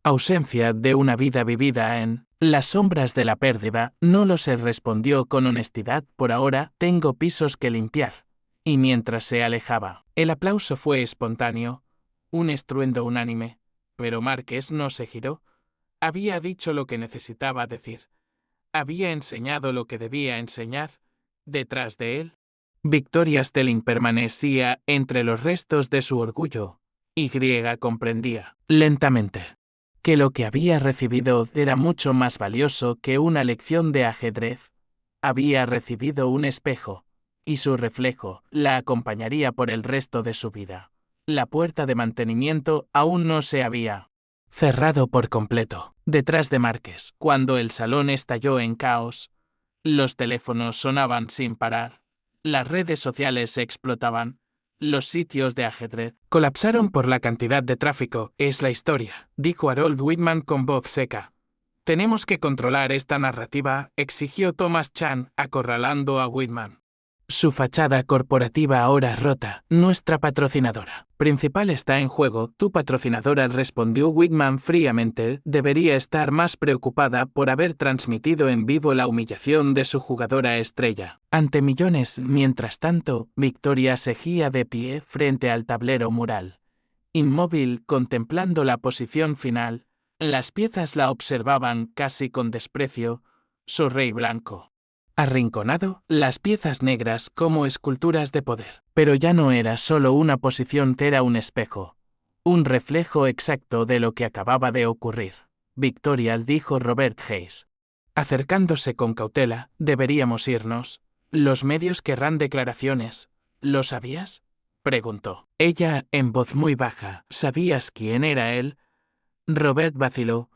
ausencia de una vida vivida en las sombras de la pérdida. No lo sé, respondió con honestidad. Por ahora, tengo pisos que limpiar. Y mientras se alejaba, el aplauso fue espontáneo, un estruendo unánime. Pero Márquez no se giró. Había dicho lo que necesitaba decir. Había enseñado lo que debía enseñar. Detrás de él, Victoria Stelling permanecía entre los restos de su orgullo. Y comprendía, lentamente, que lo que había recibido era mucho más valioso que una lección de ajedrez. Había recibido un espejo, y su reflejo la acompañaría por el resto de su vida. La puerta de mantenimiento aún no se había cerrado por completo. Detrás de Márquez, cuando el salón estalló en caos, los teléfonos sonaban sin parar, las redes sociales explotaban. Los sitios de ajedrez colapsaron por la cantidad de tráfico. Es la historia, dijo Harold Whitman con voz seca. Tenemos que controlar esta narrativa, exigió Thomas Chan, acorralando a Whitman. Su fachada corporativa ahora rota, nuestra patrocinadora principal está en juego. Tu patrocinadora, respondió Whitman fríamente, debería estar más preocupada por haber transmitido en vivo la humillación de su jugadora estrella. Ante millones, mientras tanto, Victoria seguía de pie frente al tablero mural. Inmóvil, contemplando la posición final, las piezas la observaban casi con desprecio. Su rey blanco. Arrinconado, las piezas negras como esculturas de poder. Pero ya no era solo una posición, era un espejo. Un reflejo exacto de lo que acababa de ocurrir. Victoria, dijo Robert Hayes, acercándose con cautela, deberíamos irnos. Los medios querrán declaraciones. ¿Lo sabías?, preguntó. Ella, en voz muy baja. ¿Sabías quién era él? Robert vaciló.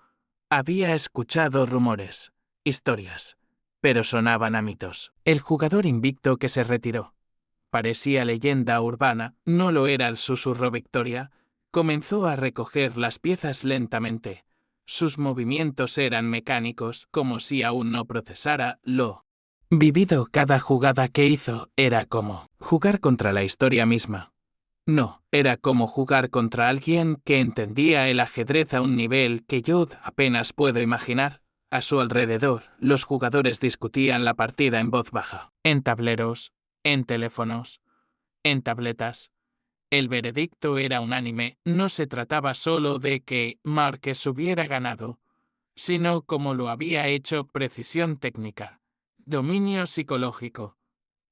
Había escuchado rumores, historias, pero sonaban a mitos. El jugador invicto que se retiró. Parecía leyenda urbana, no lo era, susurró Victoria. Comenzó a recoger las piezas lentamente. Sus movimientos eran mecánicos, como si aún no procesara lo vivido. Cada jugada que hizo era como jugar contra la historia misma. No, era como jugar contra alguien que entendía el ajedrez a un nivel que yo apenas puedo imaginar. A su alrededor, los jugadores discutían la partida en voz baja, en tableros, en teléfonos, en tabletas. El veredicto era unánime. No se trataba solo de que Márquez hubiera ganado, sino como lo había hecho: precisión técnica, dominio psicológico,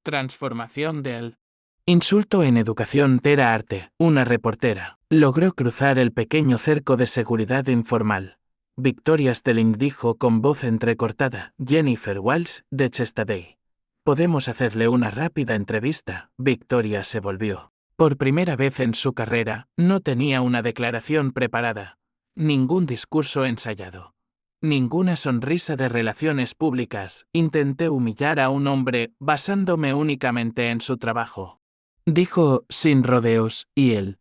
transformación del insulto en educación. Era arte. Una reportera logró cruzar el pequeño cerco de seguridad informal. Victoria Stelling dijo con voz entrecortada. Jennifer Walsh, de Chesterday. Podemos hacerle una rápida entrevista. Victoria se volvió. Por primera vez en su carrera, no tenía una declaración preparada, ningún discurso ensayado, ninguna sonrisa de relaciones públicas. Intenté humillar a un hombre basándome únicamente en su trabajo, dijo sin rodeos, y él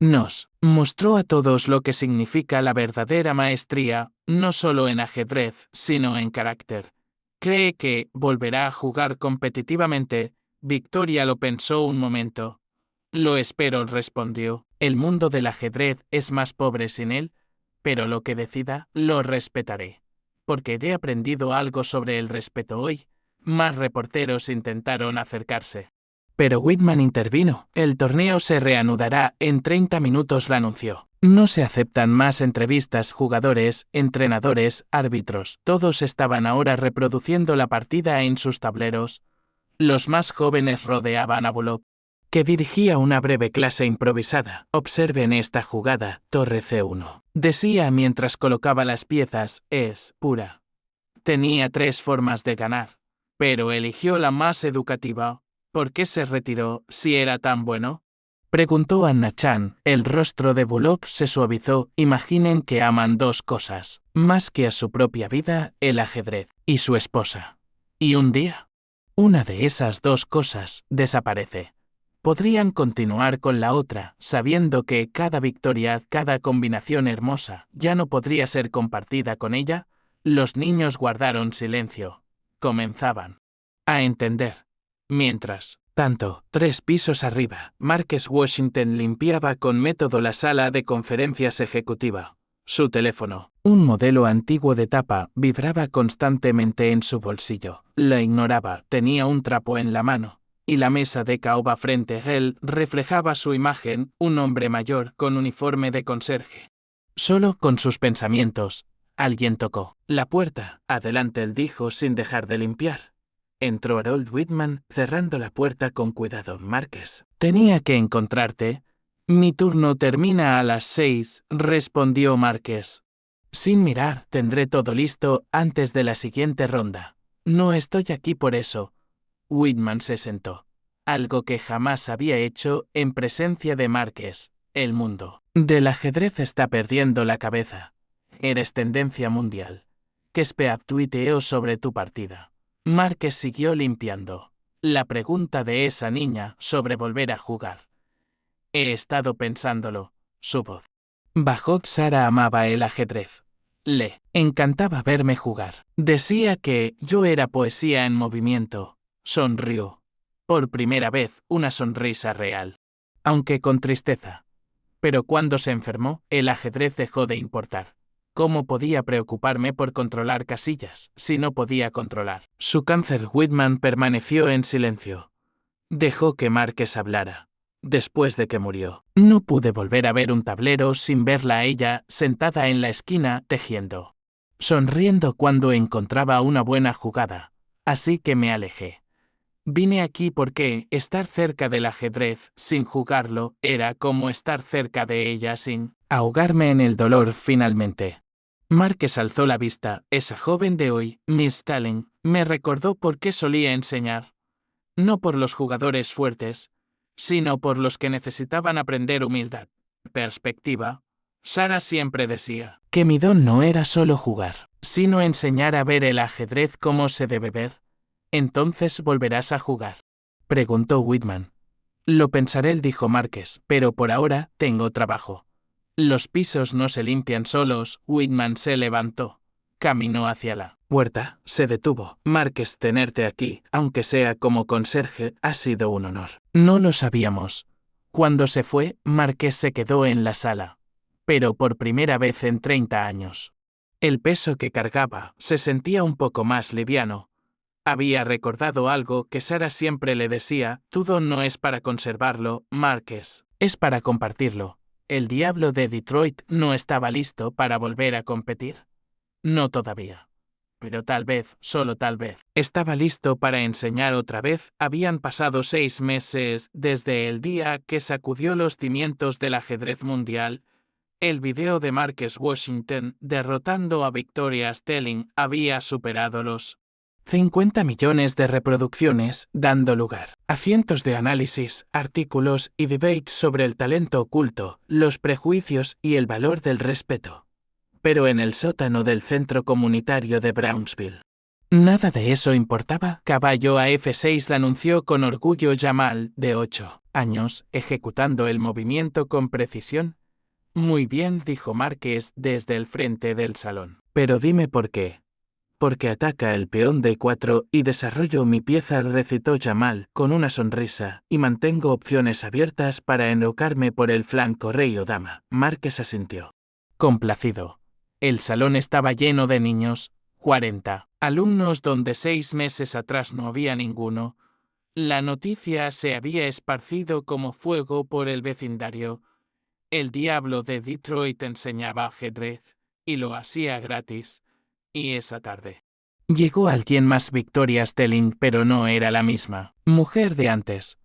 nos mostró a todos lo que significa la verdadera maestría, no solo en ajedrez, sino en carácter. ¿Cree que volverá a jugar competitivamente? Victoria lo pensó un momento. Lo espero, respondió. El mundo del ajedrez es más pobre sin él, pero lo que decida, lo respetaré. Porque he aprendido algo sobre el respeto hoy. Más reporteros intentaron acercarse. Pero Whitman intervino. El torneo se reanudará en 30 minutos, lo anunció. No se aceptan más entrevistas. Jugadores, entrenadores, árbitros, todos estaban ahora reproduciendo la partida en sus tableros. Los más jóvenes rodeaban a Bullock. que dirigía una breve clase improvisada. Observen esta jugada, torre C1. Decía mientras colocaba las piezas, es pura. Tenía 3 formas de ganar, pero eligió la más educativa. ¿Por qué se retiró si era tan bueno? Preguntó Anna-chan. El rostro de Bullock se suavizó. Imaginen que aman 2 cosas, más que a su propia vida, el ajedrez y su esposa. Y un día, una de esas 2 cosas desaparece. Podrían continuar con la otra, sabiendo que cada victoria, cada combinación hermosa, ya no podría ser compartida con ella. Los niños guardaron silencio. Comenzaban a entender. Mientras tanto, 3 pisos arriba, Marques Washington limpiaba con método la sala de conferencias ejecutiva. Su teléfono, un modelo antiguo de tapa, vibraba constantemente en su bolsillo. La ignoraba, tenía un trapo en la mano, y la mesa de caoba frente a él reflejaba su imagen, un hombre mayor con uniforme de conserje. Solo con sus pensamientos, alguien tocó la puerta. Adelante, él dijo sin dejar de limpiar. Entró Harold Whitman, cerrando la puerta con cuidado. Marques, tenía que encontrarte. Mi turno termina a las 6, respondió Marques. Sin mirar, tendré todo listo antes de la siguiente ronda. No estoy aquí por eso. Whitman se sentó. Algo que jamás había hecho en presencia de Marques. El mundo del ajedrez está perdiendo la cabeza. Eres tendencia mundial. ¿Qué Speap tuiteó sobre tu partida? Marques siguió limpiando. La pregunta de esa niña sobre volver a jugar. He estado pensándolo. Su voz bajó. Sara amaba el ajedrez. Le encantaba verme jugar. Decía que yo era poesía en movimiento. Sonrió. Por primera vez, una sonrisa real. Aunque con tristeza. Pero cuando se enfermó, el ajedrez dejó de importar. ¿Cómo podía preocuparme por controlar casillas, si no podía controlar su cáncer? Whitman permaneció en silencio. Dejó que Marques hablara. Después de que murió, no pude volver a ver un tablero sin verla a ella, sentada en la esquina, tejiendo. Sonriendo cuando encontraba una buena jugada. Así que me alejé. Vine aquí porque estar cerca del ajedrez, sin jugarlo, era como estar cerca de ella sin ahogarme en el dolor. Finalmente, Marques alzó la vista. Esa joven de hoy, Miss Stalin, me recordó por qué solía enseñar. No por los jugadores fuertes, sino por los que necesitaban aprender humildad, perspectiva. Sara siempre decía que mi don no era solo jugar, sino enseñar a ver el ajedrez como se debe ver. ¿Entonces volverás a jugar?, preguntó Whitman. Lo pensaré, dijo Marques, pero por ahora tengo trabajo. Los pisos no se limpian solos. Whitman se levantó. Caminó hacia la puerta. Se detuvo. Marques, tenerte aquí, aunque sea como conserje, ha sido un honor. No lo sabíamos. Cuando se fue, Marques se quedó en la sala. Pero por primera vez en 30 años. El peso que cargaba se sentía un poco más liviano. Había recordado algo que Sara siempre le decía: tu don no es para conservarlo, Marques, es para compartirlo. ¿El diablo de Detroit no estaba listo para volver a competir? No todavía. Pero tal vez, solo tal vez, estaba listo para enseñar otra vez. Habían pasado 6 meses desde el día que sacudió los cimientos del ajedrez mundial. El video de Marques Washington derrotando a Victoria Stelling había superado los 50 millones de reproducciones, dando lugar a cientos de análisis, artículos y debates sobre el talento oculto, los prejuicios y el valor del respeto. Pero en el sótano del centro comunitario de Brownsville, nada de eso importaba. Caballo a F6, la anunció con orgullo Jamal, de 8 años, ejecutando el movimiento con precisión. Muy bien, dijo Marques desde el frente del salón. Pero dime por qué. Porque ataca el peón D4 y desarrollo mi pieza, recitó Jamal con una sonrisa, y mantengo opciones abiertas para enrocarme por el flanco rey o dama. Marques asintió. Complacido. El salón estaba lleno de niños, 40 alumnos donde 6 meses atrás no había ninguno. La noticia se había esparcido como fuego por el vecindario. El diablo de Detroit enseñaba ajedrez, y lo hacía gratis. Y esa tarde llegó alguien más, Victoria Stelling, pero no era la misma mujer de antes.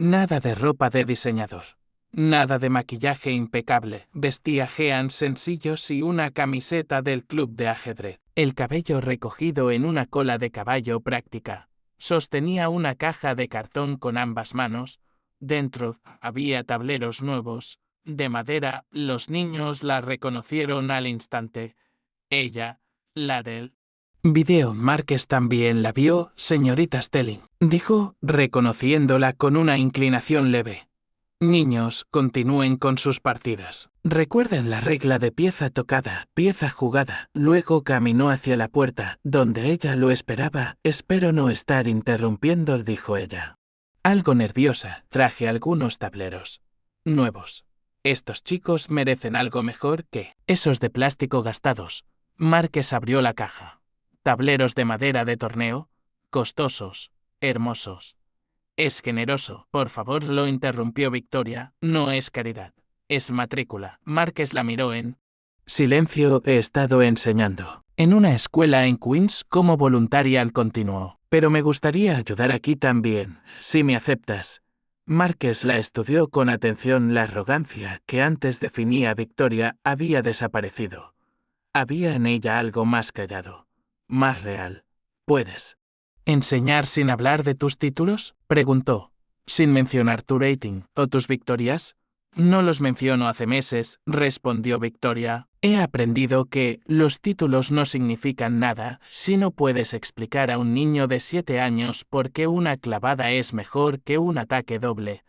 Nada de ropa de diseñador. Nada de maquillaje impecable. Vestía jeans sencillos y una camiseta del club de ajedrez. El cabello recogido en una cola de caballo práctica. Sostenía una caja de cartón con ambas manos. Dentro había tableros nuevos, de madera. Los niños la reconocieron al instante. Ella, la del video. Márquez también la vio, señorita Stelling, dijo, reconociéndola con una inclinación leve. Niños, continúen con sus partidas. Recuerden la regla de pieza tocada, pieza jugada. Luego caminó hacia la puerta, donde ella lo esperaba. Espero no estar interrumpiendo, dijo ella. Algo nerviosa, traje algunos tableros nuevos. Estos chicos merecen algo mejor que esos de plástico gastados. Márquez abrió la caja. Tableros de madera de torneo, costosos, hermosos. Es generoso. Por favor, lo interrumpió Victoria. No es caridad. Es matrícula. Márquez la miró en silencio. He estado enseñando en una escuela en Queens como voluntaria, continuó. Pero me gustaría ayudar aquí también, si me aceptas. Márquez la estudió con atención. La arrogancia que antes definía a Victoria había desaparecido. Había en ella algo más callado, más real. ¿Puedes enseñar sin hablar de tus títulos?, preguntó. ¿Sin mencionar tu rating o tus victorias? No los menciono hace meses, respondió Victoria. He aprendido que los títulos no significan nada si no puedes explicar a un niño de 7 años por qué una clavada es mejor que un ataque doble.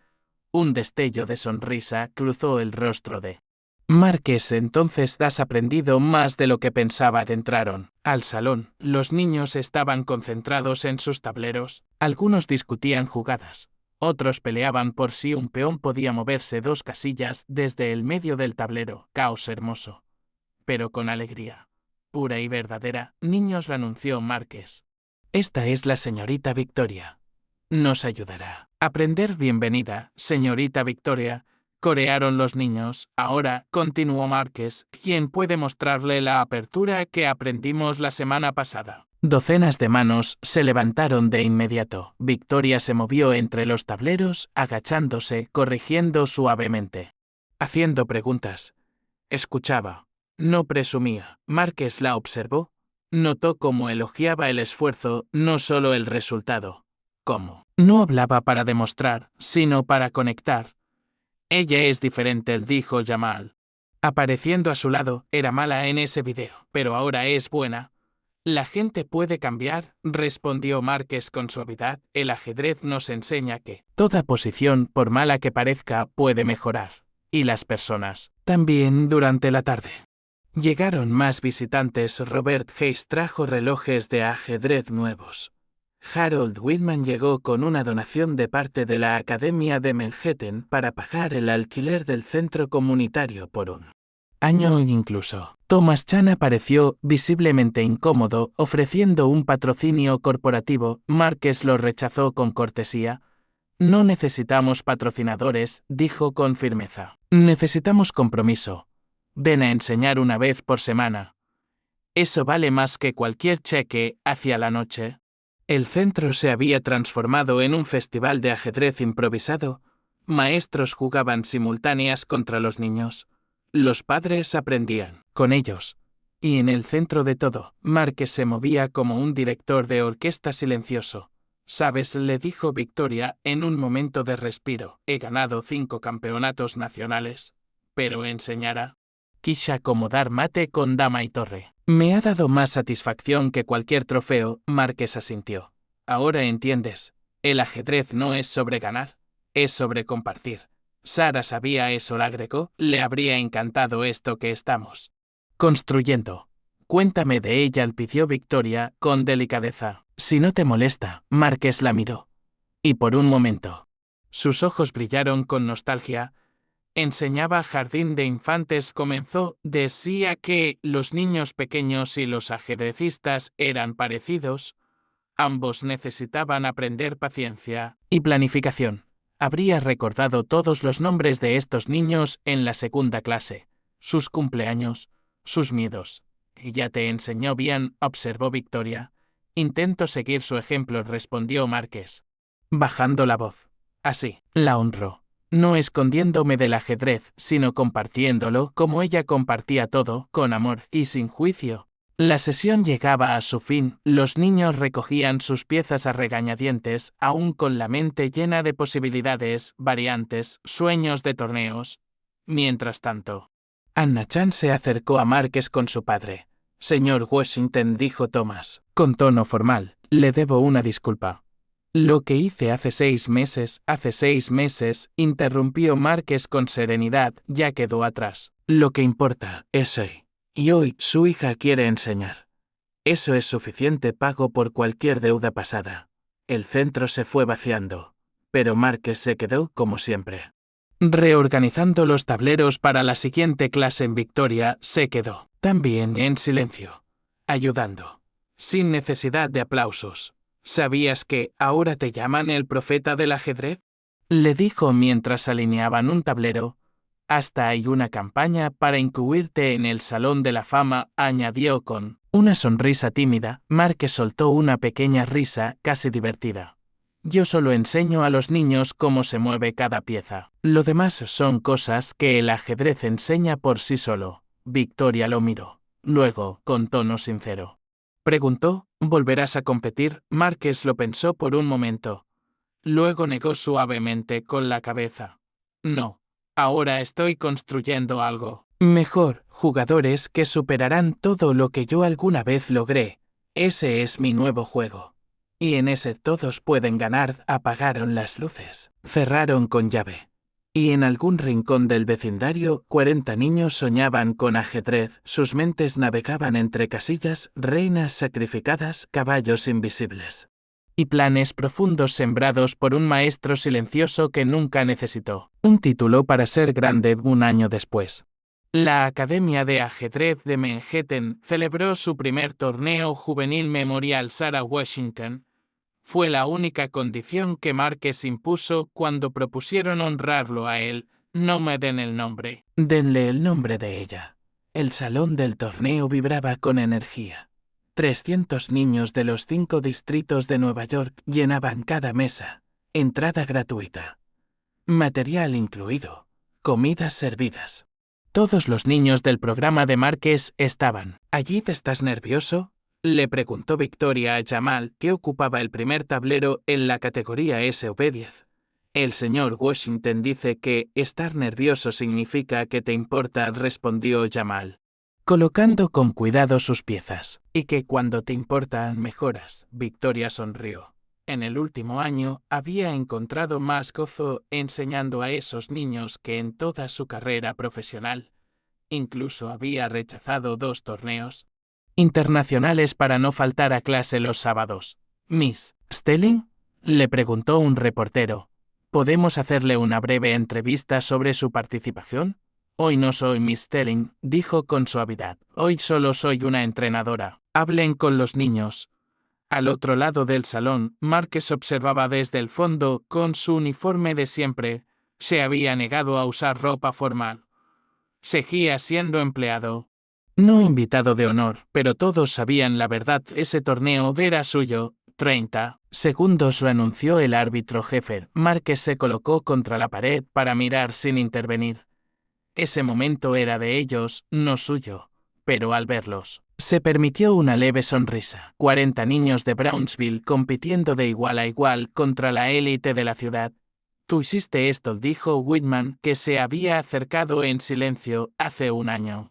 Un destello de sonrisa cruzó el rostro de Márquez. Entonces has aprendido más de lo que pensaba. Entraron al salón. Los niños estaban concentrados en sus tableros. Algunos discutían jugadas. Otros peleaban por si un peón podía moverse 2 casillas desde el medio del tablero. Caos hermoso. Pero con alegría pura y verdadera. Niños, anunció Márquez. Esta es la señorita Victoria. Nos ayudará a aprender. Bienvenida, señorita Victoria, corearon los niños. Ahora, continuó Márquez, ¿quién puede mostrarle la apertura que aprendimos la semana pasada? Docenas de manos se levantaron de inmediato. Victoria se movió entre los tableros, agachándose, corrigiendo suavemente, haciendo preguntas. Escuchaba. No presumía. Márquez la observó. Notó cómo elogiaba el esfuerzo, no solo el resultado. ¿Cómo? No hablaba para demostrar, sino para conectar. Ella es diferente, dijo Jamal, apareciendo a su lado. Era mala en ese video, pero ahora es buena. La gente puede cambiar, respondió Márquez con suavidad. El ajedrez nos enseña que toda posición, por mala que parezca, puede mejorar. Y las personas también. Durante la tarde llegaron más visitantes. Robert Hayes trajo relojes de ajedrez nuevos. Harold Whitman llegó con una donación de parte de la Academia de Manhattan para pagar el alquiler del centro comunitario por un año incluso. Thomas Chan apareció, visiblemente incómodo, ofreciendo un patrocinio corporativo. Márquez lo rechazó con cortesía. No necesitamos patrocinadores, dijo con firmeza. Necesitamos compromiso. Ven a enseñar una vez por semana. Eso vale más que cualquier cheque. Hacia la noche, el centro se había transformado en un festival de ajedrez improvisado. Maestros jugaban simultáneas contra los niños. Los padres aprendían con ellos. Y en el centro de todo, Márquez se movía como un director de orquesta silencioso. ¿Sabes?, le dijo Victoria en un momento de respiro. He ganado 5 campeonatos nacionales. Pero enseñará. Quise acomodar mate con dama y torre. Me ha dado más satisfacción que cualquier trofeo. Márquez asintió. Ahora entiendes. El ajedrez no es sobre ganar, es sobre compartir. Sara sabía eso, le agregó. Le habría encantado esto que estamos construyendo. Cuéntame de ella, pidió Victoria, con delicadeza. Si no te molesta. Márquez la miró. Y por un momento sus ojos brillaron con nostalgia. Enseñaba jardín de infantes, comenzó. Decía que los niños pequeños y los ajedrecistas eran parecidos. Ambos necesitaban aprender paciencia y planificación. Habría recordado todos los nombres de estos niños en la segunda clase, sus cumpleaños, sus miedos. Ya te enseñó bien, observó Victoria. Intento seguir su ejemplo, respondió Márquez, bajando la voz. Así, la honró. No escondiéndome del ajedrez, sino compartiéndolo como ella compartía todo, con amor y sin juicio. La sesión llegaba a su fin, los niños recogían sus piezas a regañadientes, aún con la mente llena de posibilidades, variantes, sueños de torneos. Mientras tanto, Anna Chan se acercó a Marques con su padre. Señor Washington, dijo Thomas, con tono formal, le debo una disculpa. Lo que hice hace 6 meses, interrumpió Marques con serenidad, ya quedó atrás. Lo que importa es hoy. Y hoy su hija quiere enseñar. Eso es suficiente pago por cualquier deuda pasada. El centro se fue vaciando, pero Márquez se quedó como siempre. Reorganizando los tableros para la siguiente clase en Victoria, se quedó, también en silencio, ayudando, sin necesidad de aplausos. ¿Sabías que ahora te llaman el profeta del ajedrez? Le dijo mientras alineaban un tablero. Hasta hay una campaña para incluirte en el Salón de la Fama, añadió con una sonrisa tímida. Márquez soltó una pequeña risa, casi divertida. Yo solo enseño a los niños cómo se mueve cada pieza. Lo demás son cosas que el ajedrez enseña por sí solo. Victoria lo miró. Luego, con tono sincero, preguntó, ¿volverás a competir? Márquez lo pensó por un momento. Luego negó suavemente con la cabeza. No. Ahora estoy construyendo algo mejor, jugadores que superarán todo lo que yo alguna vez logré. Ese es mi nuevo juego. Y en ese todos pueden ganar. Apagaron las luces, cerraron con llave. Y en algún rincón del vecindario, 40 niños soñaban con ajedrez, sus mentes navegaban entre casillas, reinas sacrificadas, caballos invisibles. Y planes profundos sembrados por un maestro silencioso que nunca necesitó un título para ser grande un año después. La Academia de Ajedrez de Manhattan celebró su primer torneo juvenil memorial Sarah Washington. Fue la única condición que Márquez impuso cuando propusieron honrarlo a él. No me den el nombre. Denle el nombre de ella. El salón del torneo vibraba con energía. 300 niños de los 5 distritos de Nueva York llenaban cada mesa. Entrada gratuita. Material incluido. Comidas servidas. Todos los niños del programa de Márquez estaban. ¿Allí te estás nervioso?, le preguntó Victoria a Jamal, que ocupaba el primer tablero en la categoría SOP10. El señor Washington dice que estar nervioso significa que te importa, respondió Jamal, colocando con cuidado sus piezas, y que cuando te importan mejoras. Victoria sonrió. En el último año había encontrado más gozo enseñando a esos niños que en toda su carrera profesional. Incluso había rechazado 2 torneos internacionales para no faltar a clase los sábados. ¿Miss Stelling?, le preguntó un reportero. ¿Podemos hacerle una breve entrevista sobre su participación? Hoy no soy Miss Stelling, dijo con suavidad. Hoy solo soy una entrenadora. Hablen con los niños. Al otro lado del salón, Márquez observaba desde el fondo, con su uniforme de siempre. Se había negado a usar ropa formal. Seguía siendo empleado. No invitado de honor, pero todos sabían la verdad. Ese torneo era suyo. 30 segundos, lo anunció el árbitro jefe. Márquez se colocó contra la pared para mirar sin intervenir. Ese momento era de ellos, no suyo. Pero al verlos, se permitió una leve sonrisa. 40 niños de Brownsville compitiendo de igual a igual contra la élite de la ciudad. Tú hiciste esto, dijo Whitman, que se había acercado en silencio hace un año.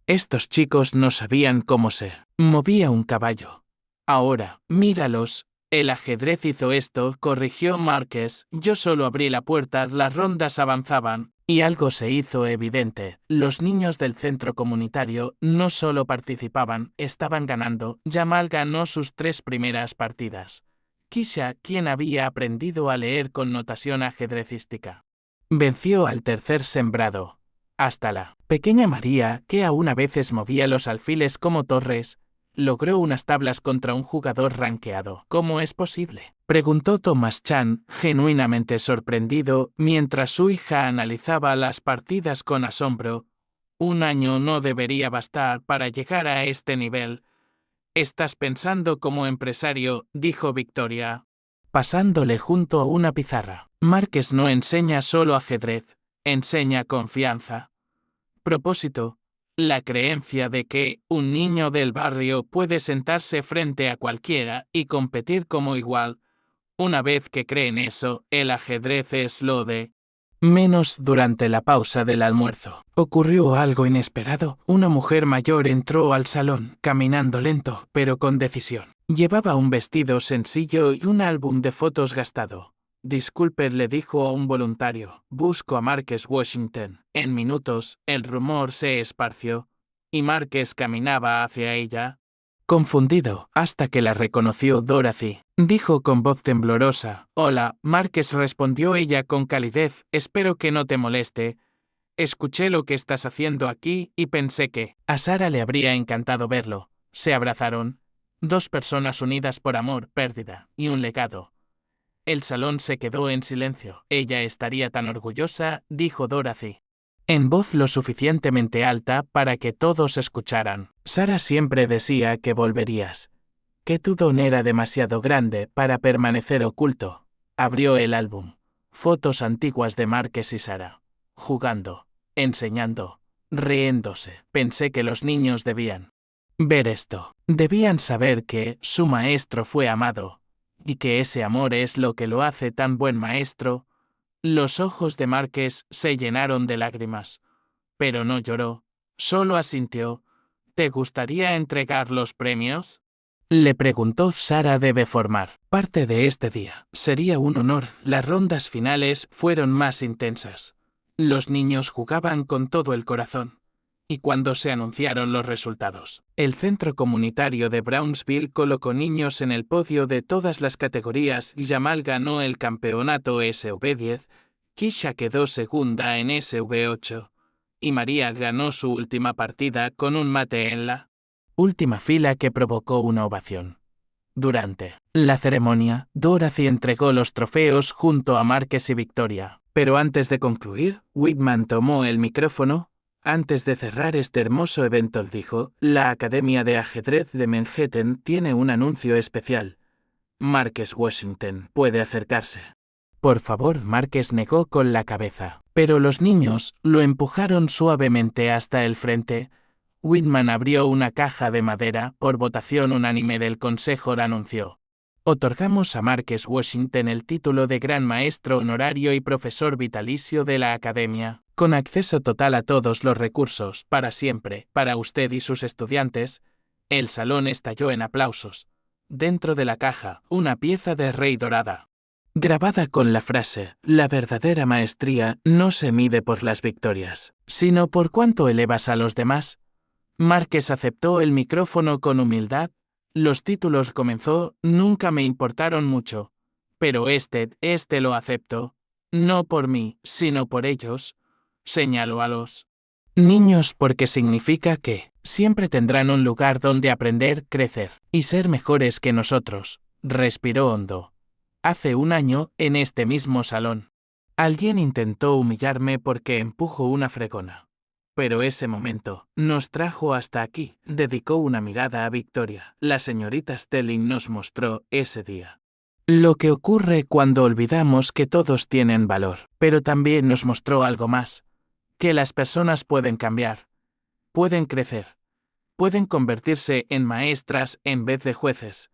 Estos chicos no sabían cómo se movía un caballo. Ahora, míralos. El ajedrez hizo esto, corrigió Márquez. Yo solo abrí la puerta, las rondas avanzaban, y algo se hizo evidente. Los niños del centro comunitario no solo participaban, estaban ganando. Jamal ganó sus 3 primeras partidas. Kisha, quien había aprendido a leer con notación ajedrecística, venció al tercer sembrado. Hasta la pequeña María, que aún a veces movía los alfiles como torres, logró unas tablas contra un jugador rankeado. ¿Cómo es posible?, preguntó Thomas Chan, genuinamente sorprendido, mientras su hija analizaba las partidas con asombro. Un año no debería bastar para llegar a este nivel. Estás pensando como empresario, dijo Victoria. pasándole junto a una pizarra. Márquez no enseña solo ajedrez, enseña confianza. Propósito: la creencia de que un niño del barrio puede sentarse frente a cualquiera y competir como igual. Una vez que creen eso, el ajedrez es lo de menos. Durante la pausa del almuerzo, ocurrió algo inesperado. Una mujer mayor entró al salón, caminando lento, pero con decisión. Llevaba un vestido sencillo y un álbum de fotos gastado. Disculpe, le dijo a un voluntario, busco a Márquez Washington. En minutos, el rumor se esparció, y Márquez caminaba hacia ella, confundido, hasta que la reconoció. Dorothy dijo con voz temblorosa. Hola, Márquez, respondió ella con calidez, espero que no te moleste. Escuché lo que estás haciendo aquí y pensé que a Sara le habría encantado verlo. Se abrazaron. Dos personas unidas por amor, pérdida y un legado. El salón se quedó en silencio. Ella estaría tan orgullosa, dijo Dorothy, en voz lo suficientemente alta para que todos escucharan. Sara siempre decía que volverías. Que tu don era demasiado grande para permanecer oculto. Abrió el álbum. Fotos antiguas de Márquez y Sara. Jugando, enseñando, riéndose. Pensé que los niños debían ver esto. Debían saber que su maestro fue amado, y que ese amor es lo que lo hace tan buen maestro. Los ojos de Márquez se llenaron de lágrimas, pero no lloró, solo asintió. ¿Te gustaría entregar los premios?, le preguntó. Sara debe formar parte de este día. Sería un honor. Las rondas finales fueron más intensas. Los niños jugaban con todo el corazón. Y cuando se anunciaron los resultados, el Centro Comunitario de Brownsville colocó niños en el podio de todas las categorías. Jamal ganó el campeonato SV10, Kisha quedó segunda en SV8, y María ganó su última partida con un mate en la última fila que provocó una ovación. Durante la ceremonia, Dorothy entregó los trofeos junto a Márquez y Victoria. Pero antes de concluir, Whitman tomó el micrófono. Antes de cerrar este hermoso evento, dijo, la Academia de Ajedrez de Manhattan tiene un anuncio especial. Márquez Washington puede acercarse. Por favor, Márquez negó con la cabeza, pero los niños lo empujaron suavemente hasta el frente. Whitman abrió una caja de madera. Por votación unánime del consejo anunció: otorgamos a Márquez Washington el título de Gran Maestro Honorario y Profesor Vitalicio de la Academia, con acceso total a todos los recursos, para siempre, para usted y sus estudiantes. El salón estalló en aplausos. Dentro de la caja, una pieza de rey dorada, grabada con la frase, la verdadera maestría no se mide por las victorias, sino por cuánto elevas a los demás. Márquez aceptó el micrófono con humildad. Los títulos, comenzó, nunca me importaron mucho. Pero este lo acepto. No por mí, sino por ellos. Señaló a los niños porque significa que siempre tendrán un lugar donde aprender, crecer y ser mejores que nosotros. Respiró hondo. Hace un año, en este mismo salón, alguien intentó humillarme porque empujo una fregona. Pero ese momento nos trajo hasta aquí. Dedicó una mirada a Victoria. La señorita Stelling nos mostró ese día lo que ocurre cuando olvidamos que todos tienen valor. Pero también nos mostró algo más. Que las personas pueden cambiar. Pueden crecer. Pueden convertirse en maestras en vez de jueces.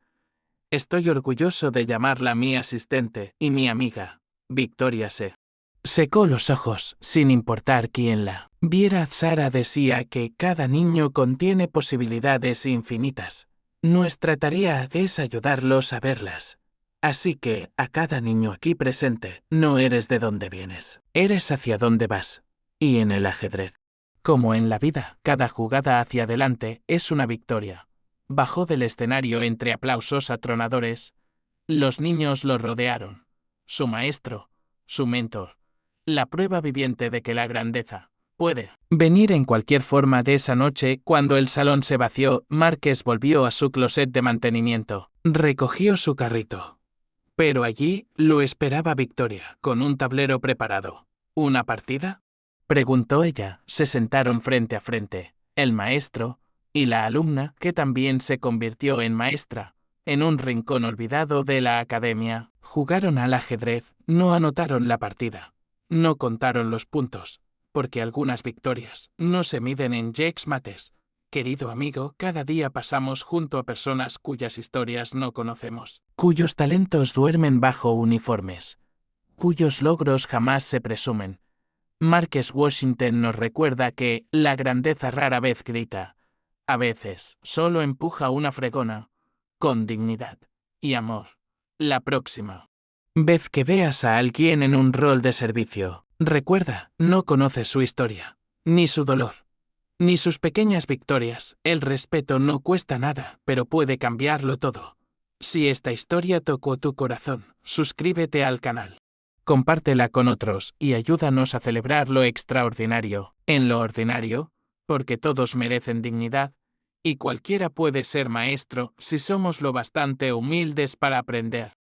Estoy orgulloso de llamarla mi asistente y mi amiga. Victoria se secó los ojos, sin importar quién la viera. Sara decía que cada niño contiene posibilidades infinitas. Nuestra tarea es ayudarlos a verlas. Así que, a cada niño aquí presente, no eres de dónde vienes, eres hacia dónde vas. Y en el ajedrez, como en la vida, cada jugada hacia adelante es una victoria. Bajó del escenario entre aplausos atronadores. Los niños lo rodearon. Su maestro, su mentor, la prueba viviente de que la grandeza puede venir en cualquier forma. De esa noche, cuando el salón se vació, Márquez volvió a su closet de mantenimiento. Recogió su carrito. Pero allí lo esperaba Victoria, con un tablero preparado. ¿Una partida?, preguntó ella. Se sentaron frente a frente, el maestro y la alumna, que también se convirtió en maestra. en un rincón olvidado de la academia. Jugaron al ajedrez, no anotaron la partida. No contaron los puntos, porque algunas victorias no se miden en checkmates. Querido amigo, cada día pasamos junto a personas cuyas historias no conocemos, cuyos talentos duermen bajo uniformes, cuyos logros jamás se presumen. Marques Washington nos recuerda que la grandeza rara vez grita, a veces solo empuja una fregona, con dignidad y amor. La próxima vez que veas a alguien en un rol de servicio, recuerda, no conoces su historia, ni su dolor, ni sus pequeñas victorias. El respeto no cuesta nada, pero puede cambiarlo todo. Si esta historia tocó tu corazón, suscríbete al canal. Compártela con otros y ayúdanos a celebrar lo extraordinario en lo ordinario, porque todos merecen dignidad, y cualquiera puede ser maestro si somos lo bastante humildes para aprender.